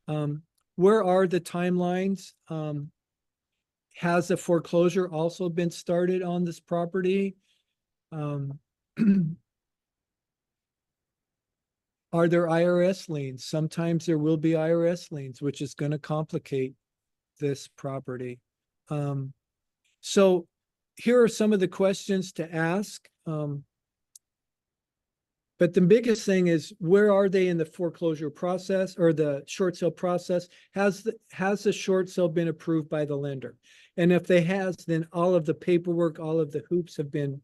Speaker 2: Where are the timelines? Has a foreclosure also been started on this property? Are there IRS liens? Sometimes there will be IRS liens, which is going to complicate this property. So here are some of the questions to ask. But the biggest thing is, where are they in the foreclosure process or the short sale process? Has the short sale been approved by the lender? And if they has, then all of the paperwork, all of the hoops have been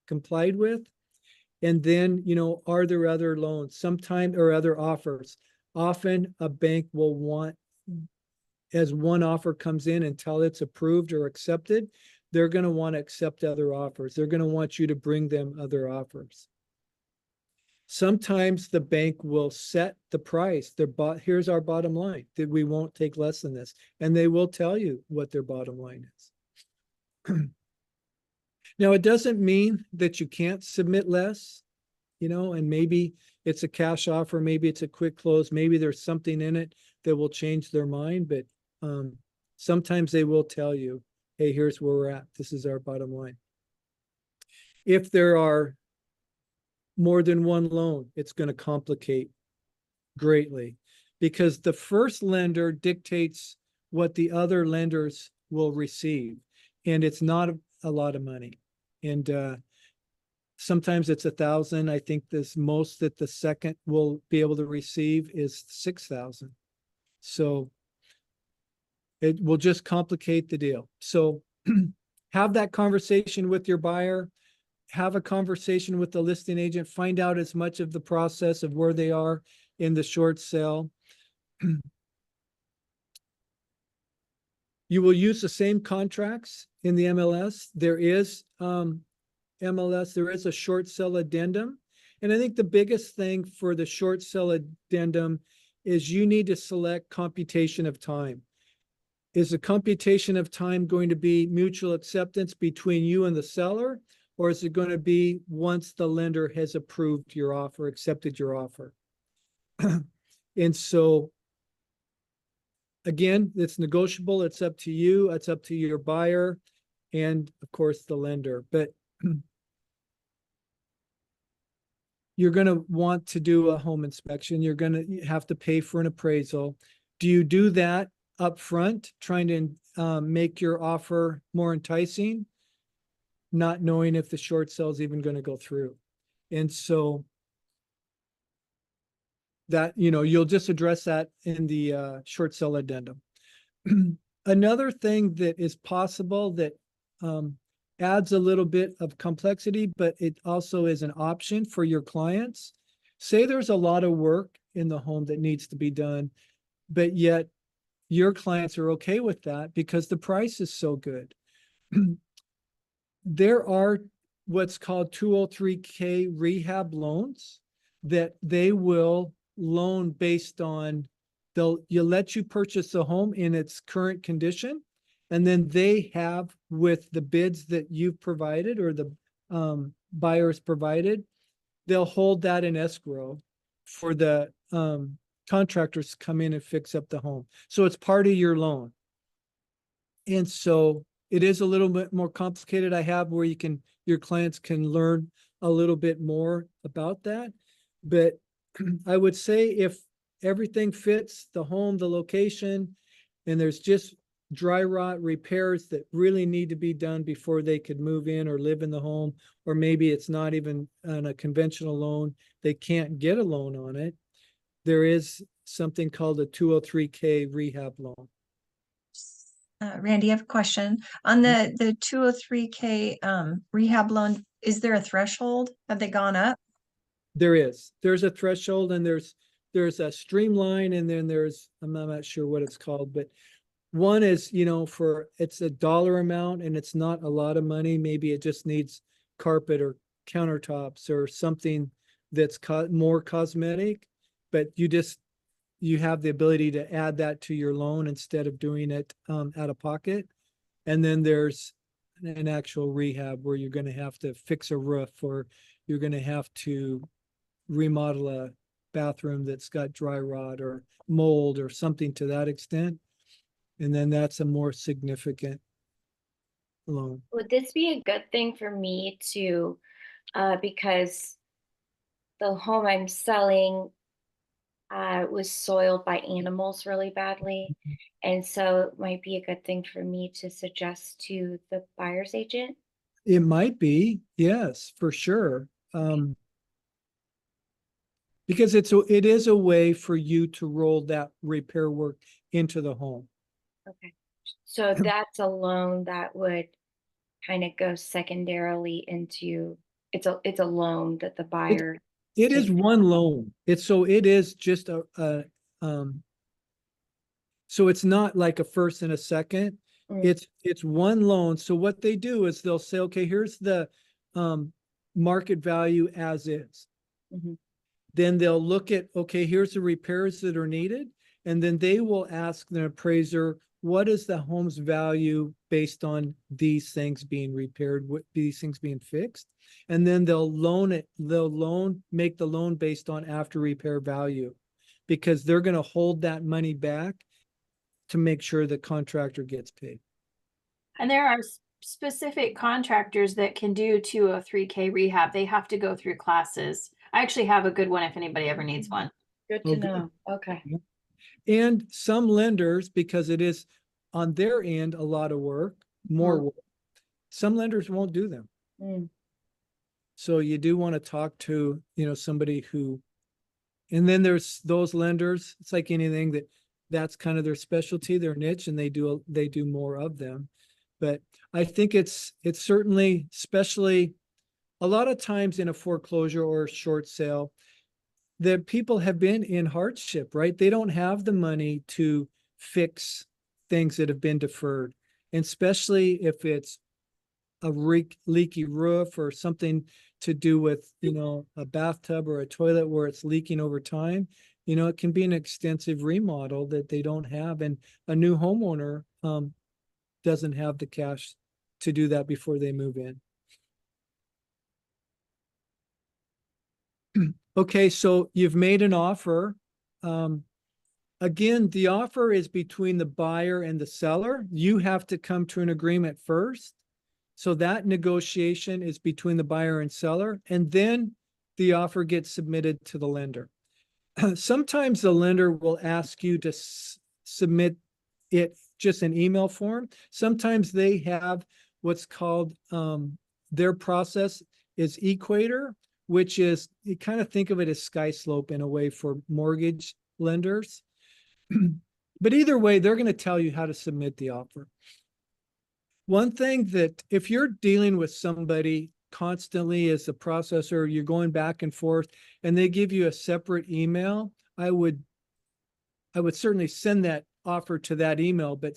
Speaker 2: complied with. And then, are there other loans sometime or other offers? Often a bank will want, as one offer comes in, until it's approved or accepted, they're going to want to accept other offers. They're going to want you to bring them other offers. Sometimes the bank will set the price. Here's our bottom line, that we won't take less than this. And they will tell you what their bottom line is. Now, it doesn't mean that you can't submit less, and maybe it's a cash offer, maybe it's a quick close, maybe there's something in it that will change their mind. But sometimes they will tell you, hey, here's where we're at. This is our bottom line. If there are more than one loan, it's going to complicate greatly, because the first lender dictates what the other lenders will receive, and it's not a lot of money. And sometimes it's 1,000. I think this most that the second will be able to receive is 6,000. So it will just complicate the deal. So have that conversation with your buyer. Have a conversation with the listing agent, find out as much of the process of where they are in the short sale. You will use the same contracts in the MLS. There is MLS, there is a short sale addendum. And I think the biggest thing for the short sale addendum is you need to select computation of time. Is the computation of time going to be mutual acceptance between you and the seller? Or is it going to be once the lender has approved your offer, accepted your offer? And so, again, it's negotiable. It's up to you. It's up to your buyer and, of course, the lender. But you're going to want to do a home inspection. You're going to have to pay for an appraisal. Do you do that up front, trying to make your offer more enticing, not knowing if the short sale is even going to go through? And so that, you'll just address that in the short sale addendum. Another thing that is possible that adds a little bit of complexity, but it also is an option for your clients. Say there's a lot of work in the home that needs to be done, but yet your clients are okay with that because the price is so good. There are what's called 203K rehab loans that they will loan based on, you'll let you purchase the home in its current condition, and then they have, with the bids that you've provided or the buyers provided, they'll hold that in escrow for the contractors to come in and fix up the home. So it's part of your loan. And so it is a little bit more complicated. I have where your clients can learn a little bit more about that. But I would say if everything fits the home, the location, and there's just dry rot repairs that really need to be done before they could move in or live in the home, or maybe it's not even on a conventional loan, they can't get a loan on it, there is something called a 203K rehab loan.
Speaker 5: Randy, I have a question. On the 203K rehab loan, is there a threshold? Have they gone up?
Speaker 2: There's a threshold, and there's a streamline, and then I'm not sure what it's called, but one is, it's a dollar amount and it's not a lot of money. Maybe it just needs carpet or countertops or something that's more cosmetic, but you have the ability to add that to your loan instead of doing it out of pocket. And then there's an actual rehab where you're going to have to fix a roof, or you're going to have to remodel a bathroom that's got dry rot or mold or something to that extent. And then that's a more significant loan.
Speaker 6: Would this be a good thing for me to, because the home I'm selling was soiled by animals really badly. And so it might be a good thing for me to suggest to the buyer's agent?
Speaker 2: It might be, yes, for sure. Because it is a way for you to roll that repair work into the home.
Speaker 6: Okay. So that's a loan that would kind of go secondarily into, it's a loan that the buyer.
Speaker 2: It is
Speaker 6: takes.
Speaker 2: one loan. It is just so it's not like a first and a second.
Speaker 6: Mm.
Speaker 2: It's one loan. So what they do is they'll say, okay, here's the market value as is.
Speaker 6: Mhm.
Speaker 2: Then they'll look at, okay, here's the repairs that are needed. And then they will ask the appraiser, what is the home's value based on these things being repaired, what these things being fixed? And then they'll make the loan based on after repair value, because they're going to hold that money back to make sure the contractor gets paid.
Speaker 3: And there are specific contractors that can do 203K rehab. They have to go through classes. I actually have a good one if anybody ever needs one.
Speaker 6: Good to know. Okay.
Speaker 2: And some lenders, because it is on their end a lot of work, more work, some lenders won't do them.
Speaker 6: Mm.
Speaker 2: So you do want to talk to, somebody who, and then there's those lenders, it's like anything that's kind of their specialty, their niche, and they do more of them. But I think it's certainly, especially a lot of times in a foreclosure or a short sale, that people have been in hardship, right? They don't have the money to fix things that have been deferred. And especially if it's a leaky roof or something to do with, a bathtub or a toilet where it's leaking over time, it can be an extensive remodel that they don't have. And a new homeowner doesn't have the cash to do that before they move in. Okay, so you've made an offer. Again, the offer is between the buyer and the seller. You have to come to an agreement first. So that negotiation is between the buyer and seller, and then the offer gets submitted to the lender. Sometimes the lender will ask you to submit it just in email form. Sometimes they have what's called their process is Equator, which is, you kind of think of it as SkySlope in a way for mortgage lenders. But either way, they're going to tell you how to submit the offer. One thing that if you're dealing with somebody constantly as a processor, you're going back and forth and they give you a separate email, I would certainly send that offer to that email, but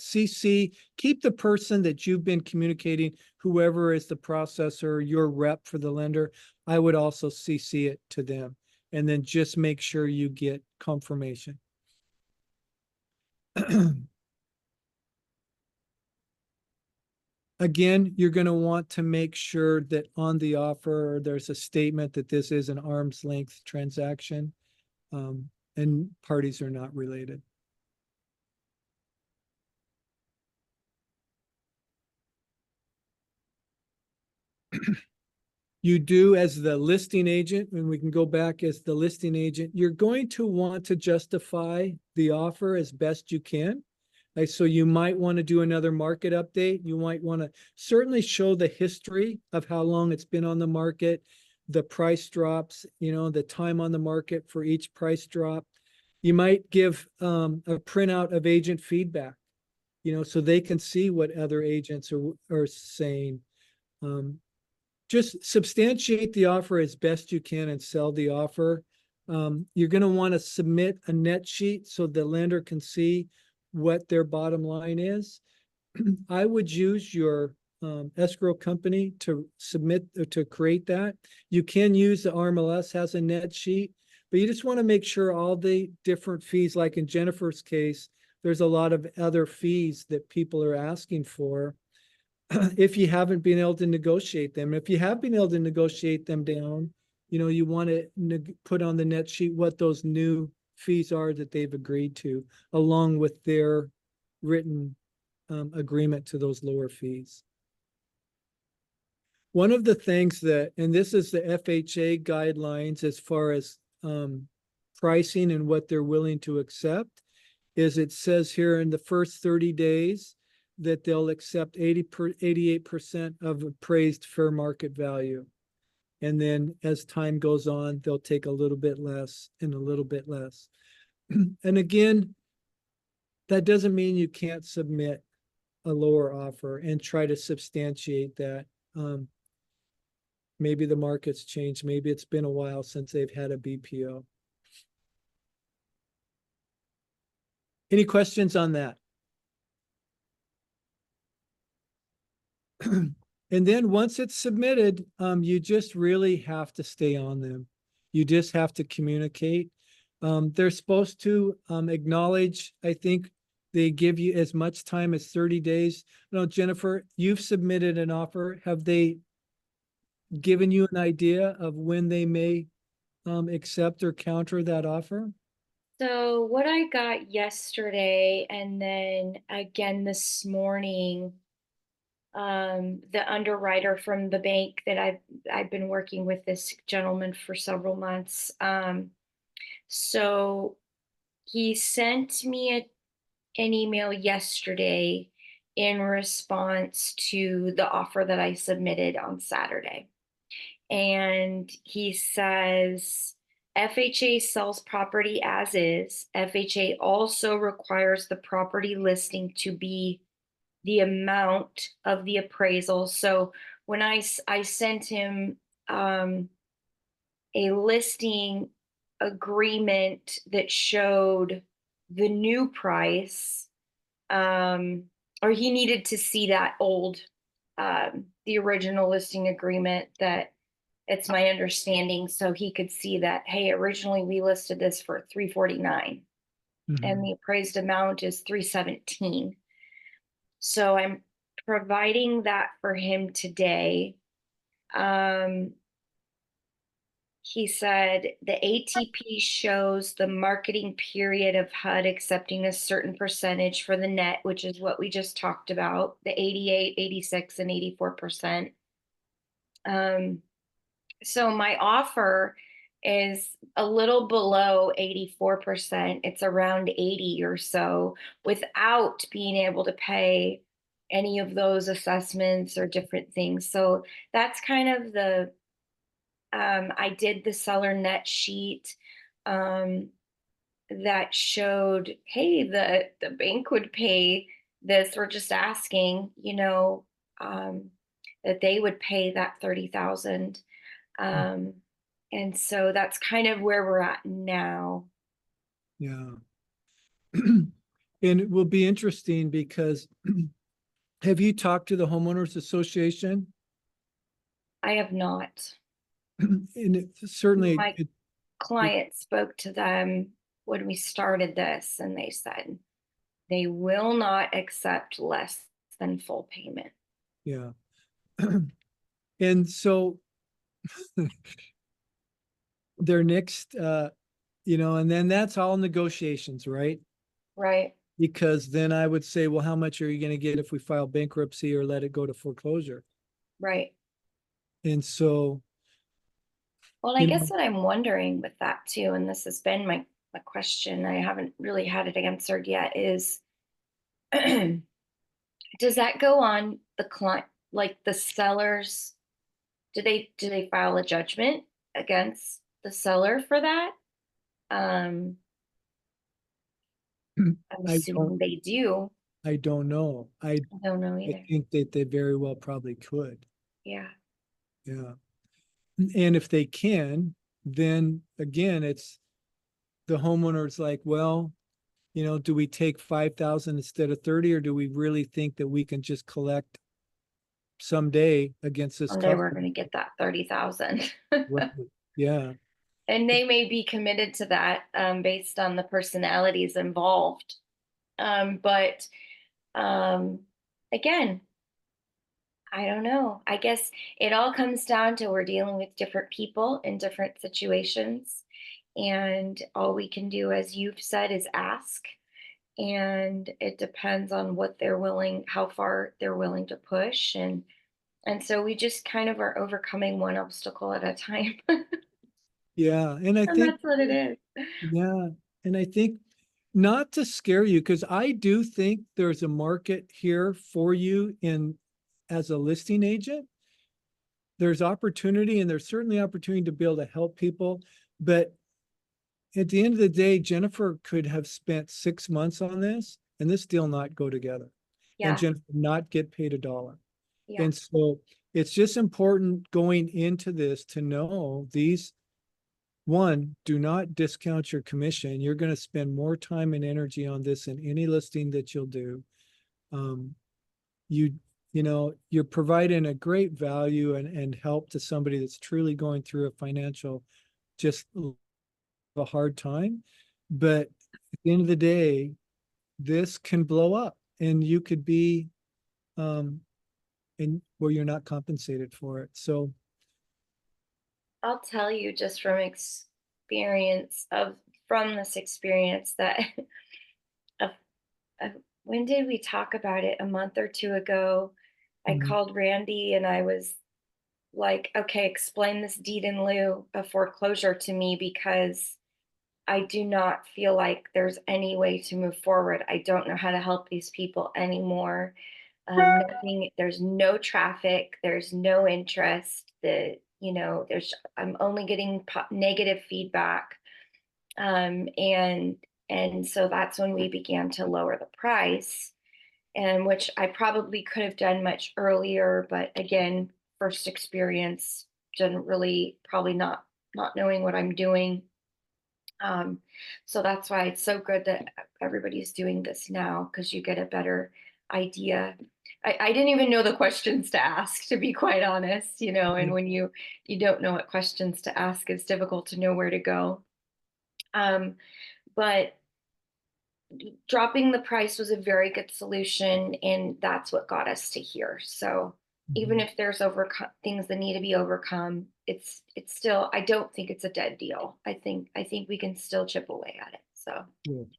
Speaker 2: keep the person that you've been communicating, whoever is the processor, your rep for the lender, I would also CC it to them, and then just make sure you get confirmation. Again, you're going to want to make sure that on the offer, there's a statement that this is an arm's length transaction, and parties are not related. You do, as the listing agent, and we can go back as the listing agent, you're going to want to justify the offer as best you can. So you might want to do another market update. You might want to certainly show the history of how long it's been on the market, the price drops, the time on the market for each price drop. You might give a printout of agent feedback, so they can see what other agents are saying. Just substantiate the offer as best you can and sell the offer. You're going to want to submit a net sheet so the lender can see what their bottom line is. I would use your escrow company to submit or to create that. You can use the RMLS has a net sheet, but you just want to make sure all the different fees, like in Jennifer's case, there's a lot of other fees that people are asking for. If you haven't been able to negotiate them, if you have been able to negotiate them down, you want to put on the net sheet what those new fees are that they've agreed to, along with their written agreement to those lower fees. One of the things that, and this is the FHA guidelines as far as pricing and what they're willing to accept, is it says here in the first 30 days that they'll accept 88% of appraised fair market value. And then as time goes on, they'll take a little bit less and a little bit less. And again, that doesn't mean you can't submit a lower offer and try to substantiate that. Maybe the market's changed. Maybe it's been a while since they've had a BPO. Any questions on that? And then once it's submitted, you just really have to stay on them. You just have to communicate. They're supposed to acknowledge, I think they give you as much time as 30 days. No, Jennifer, you've submitted an offer. Have they given you an idea of when they may accept or counter that offer?
Speaker 6: So what I got yesterday and then again this morning, the underwriter from the bank that I've been working with this gentleman for several months. So he sent me an email yesterday in response to the offer that I submitted on Saturday. And he says, FHA sells property as is. FHA also requires the property listing to be the amount of the appraisal. So when I sent him a listing agreement that showed the new price, or he needed to see that old, the original listing agreement, that it's my understanding, so he could see that, hey, originally we listed this for $349 and the appraised amount is $317. So I'm providing that for him today. He said the ATP shows the marketing period of HUD accepting a certain percentage for the net, which is what we just talked about, the 88, 86, and 84%. So my offer is a little below 84%. It's around 80 or so without being able to pay any of those assessments or different things. So that's kind of the, I did the seller net sheet that showed, hey, the bank would pay this. We're just asking, that they would pay that 30,000. And so that's kind of where we're at now.
Speaker 2: Yeah. And it will be interesting because have you talked to the homeowners association?
Speaker 6: I have not.
Speaker 2: And it certainly
Speaker 6: My client spoke to them when we started this, and they said they will not accept less than full payment.
Speaker 2: yeah. And so their next, and then that's all negotiations, right?
Speaker 6: Right.
Speaker 2: Because then I would say, well, how much are you going to get if we file bankruptcy or let it go to foreclosure?
Speaker 6: Right.
Speaker 2: And so.
Speaker 6: Well, I guess what I'm wondering with that too, and this has been my question, I haven't really had it answered yet, is does that go on the client, like the sellers? Do they file a judgment against the seller for that? I'm assuming they do.
Speaker 2: I don't know. I
Speaker 6: don't know either.
Speaker 2: I think that they very well probably could.
Speaker 6: Yeah.
Speaker 2: Yeah. And if they can, then again, it's the homeowner's like, well, do we take 5,000 instead of 30, or do we really think that we can just collect someday against this
Speaker 6: Someday we're going to get that 30,000.
Speaker 2: Yeah.
Speaker 6: And they may be committed to that based on the personalities involved. But again, I don't know. I guess it all comes down to we're dealing with different people in different situations. And all we can do, as you've said, is ask. And it depends on what they're willing, how far they're willing to push. And so we just kind of are overcoming one obstacle at a time.
Speaker 2: Yeah. And I think
Speaker 6: that's what it is.
Speaker 2: Yeah. And I think, not to scare you, because I do think there's a market here for you as a listing agent. there's opportunity, and there's certainly opportunity to be able to help people. But at the end of the day, Jennifer could have spent 6 months on this and this deal not go together.
Speaker 6: Yeah.
Speaker 2: And Jennifer not get paid $1.
Speaker 6: Yeah.
Speaker 2: And so it's just important going into this to know these, one, do not discount your commission. You're going to spend more time and energy on this in any listing that you'll do. You know, you're providing a great value and help to somebody that's truly going through a financial, just a hard time. But at the end of the day, this can blow up and you could be, and where you're not compensated for it. So
Speaker 6: I'll tell you just from this experience that of, of when did we talk about it? A month or two ago, I called Randy and I was like, okay, explain this deed in lieu of foreclosure to me, because I do not feel like there's any way to move forward. I don't know how to help these people anymore. There's no traffic, there's no interest. I'm only getting negative feedback. And so that's when we began to lower the price, and which I probably could have done much earlier, but again, first experience, didn't really, probably not knowing what I'm doing. So that's why it's so good that everybody's doing this now, because you get a better idea. I didn't even know the questions to ask, to be quite honest, and when you don't know what questions to ask, it's difficult to know where to go. But dropping the price was a very good solution, and that's what got us to here. So even if there's things that need to be overcome, it's still, I don't think it's a dead deal. I think we can still chip away at it. So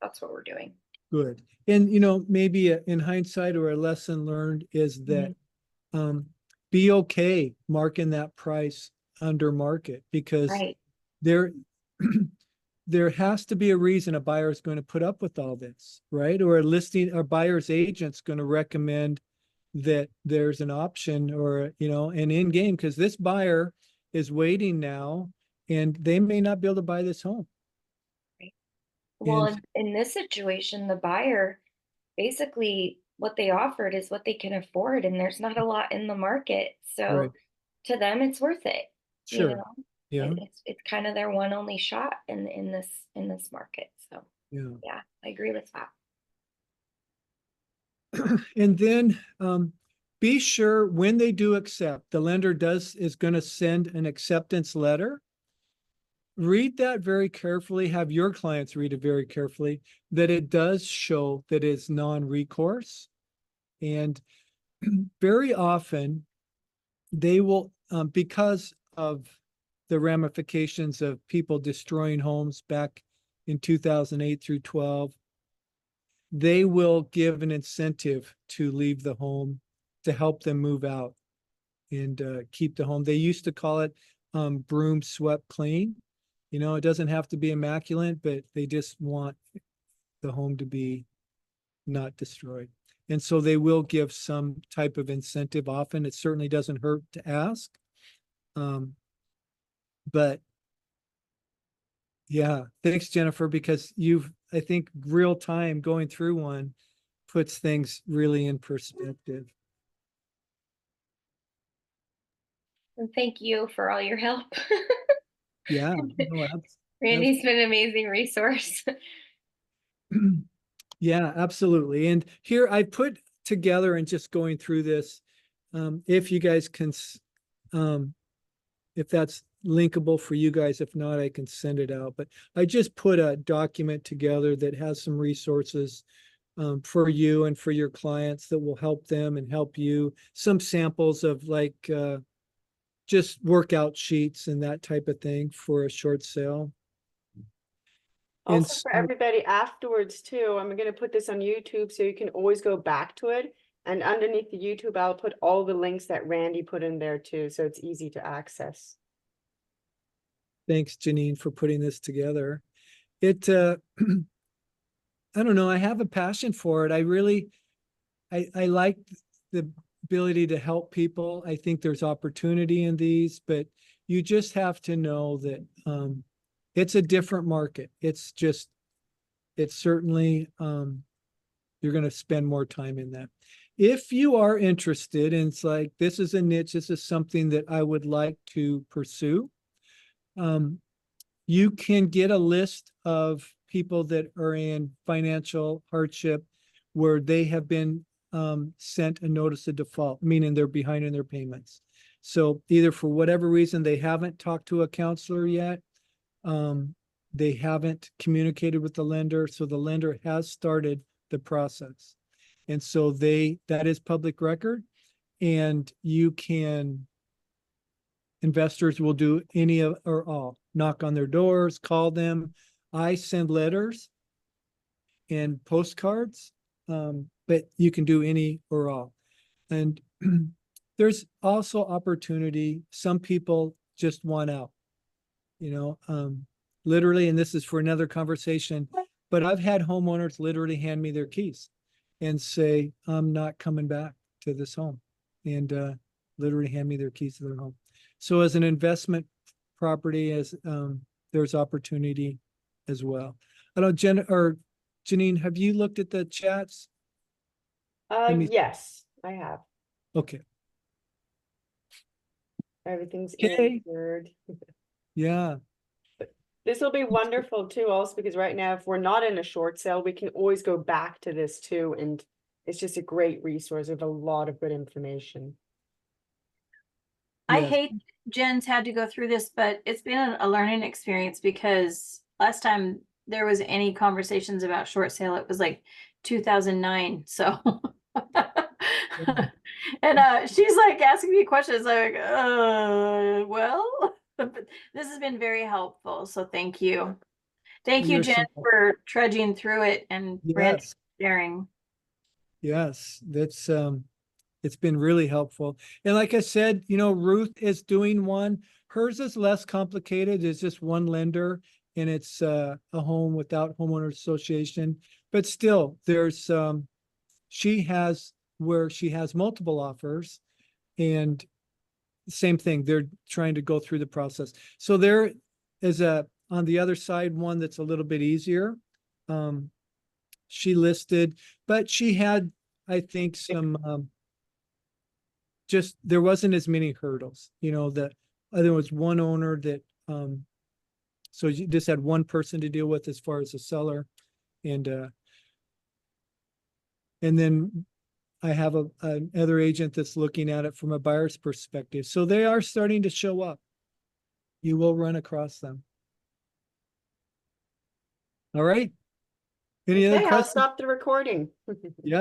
Speaker 6: that's what we're doing.
Speaker 2: good. And, maybe in hindsight or a lesson learned is that be okay marking that price under market, because
Speaker 6: Right.
Speaker 2: there has to be a reason a buyer is going to put up with all this, right? Or a buyer's agent's going to recommend that there's an option or, an in game, because this buyer is waiting now and they may not be able to buy this home.
Speaker 6: Right. Well,
Speaker 2: And
Speaker 6: in this situation, the buyer, basically what they offered is what they can afford, and there's not a lot in the market. So
Speaker 2: right.
Speaker 6: to them, it's worth it.
Speaker 2: Sure. Yeah.
Speaker 6: It's kind of their one only shot in this market. So
Speaker 2: Yeah.
Speaker 6: I agree with that.
Speaker 2: And then be sure when they do accept, the lender is going to send an acceptance letter. Read that very carefully, have your clients read it very carefully, that it does show that it's non-recourse. And very often they will, because of the ramifications of people destroying homes back in 2008 through 12, they will give an incentive to leave the home to help them move out and keep the home. They used to call it broom swept clean. It doesn't have to be immaculate, but they just want the home to be not destroyed. And so they will give some type of incentive often. It certainly doesn't hurt to ask. But yeah, thanks, Jennifer, because I think real time going through one puts things really in perspective.
Speaker 6: And thank you for all your help.
Speaker 2: Yeah.
Speaker 6: Randy's been an amazing resource.
Speaker 2: Yeah, absolutely. And here I put together, and just going through this, if you guys can, if that's linkable for you guys, if not, I can send it out. But I just put a document together that has some resources for you and for your clients that will help them and help you. Some samples of just workout sheets and that type of thing for a short sale.
Speaker 1: Also for everybody afterwards too, I'm going to put this on YouTube so you can always go back to it. And underneath the YouTube, I'll put all the links that Randy put in there too, so it's easy to access.
Speaker 2: Thanks, Janine, for putting this together. I don't know, I have a passion for it. I like the ability to help people. I think there's opportunity in these, but you just have to know that it's a different market. It's certainly you're going to spend more time in that. If you are interested, and it's like, this is a niche, this is something that I would like to pursue, you can get a list of people that are in financial hardship where they have been sent a notice of default, meaning they're behind in their payments. So either for whatever reason, they haven't talked to a counselor yet, they haven't communicated with the lender, so the lender has started the process. And so that is public record, and investors will do any of or all, knock on their doors, call them. I send letters and postcards, but you can do any or all. And there's also opportunity. Some people just want out, literally, and this is for another conversation, but I've had homeowners literally hand me their keys and say, I'm not coming back to this home, and literally hand me their keys to their home. So as an investment property, there's opportunity as well. I don't, Janine, have you looked at the chats?
Speaker 1: Yes, I have.
Speaker 2: Okay.
Speaker 1: Everything's
Speaker 2: Okay.
Speaker 1: answered.
Speaker 2: Yeah.
Speaker 1: This will be wonderful too, also because right now, if we're not in a short sale, we can always go back to this too. And it's just a great resource with a lot of good information.
Speaker 3: I
Speaker 2: Yes.
Speaker 3: hate Jen's had to go through this, but it's been a learning experience because last time there was any conversations about short sale, it was like 2009. So, and she's like asking me questions like, well, this has been very helpful. So thank you. Thank you,
Speaker 2: You're
Speaker 3: Jen,
Speaker 2: so-
Speaker 3: for trudging through it and Brent
Speaker 2: Yes.
Speaker 3: sharing.
Speaker 2: Yes. That's, it's been really helpful. And like I said, Ruth is doing one. Hers is less complicated. It's just one lender, and it's a home without homeowners association. But still, there's she has multiple offers, and same thing. They're trying to go through the process. So there is on the other side, one that's a little bit easier. She listed, but she had, I think, some just there wasn't as many hurdles, that there was one owner that so you just had one person to deal with as far as the seller, and then I have another agent that's looking at it from a buyer's perspective. So they are starting to show up. You will run across them. All right. Any other
Speaker 1: Okay, I'll
Speaker 2: questions?
Speaker 1: stop the recording.
Speaker 2: Yeah.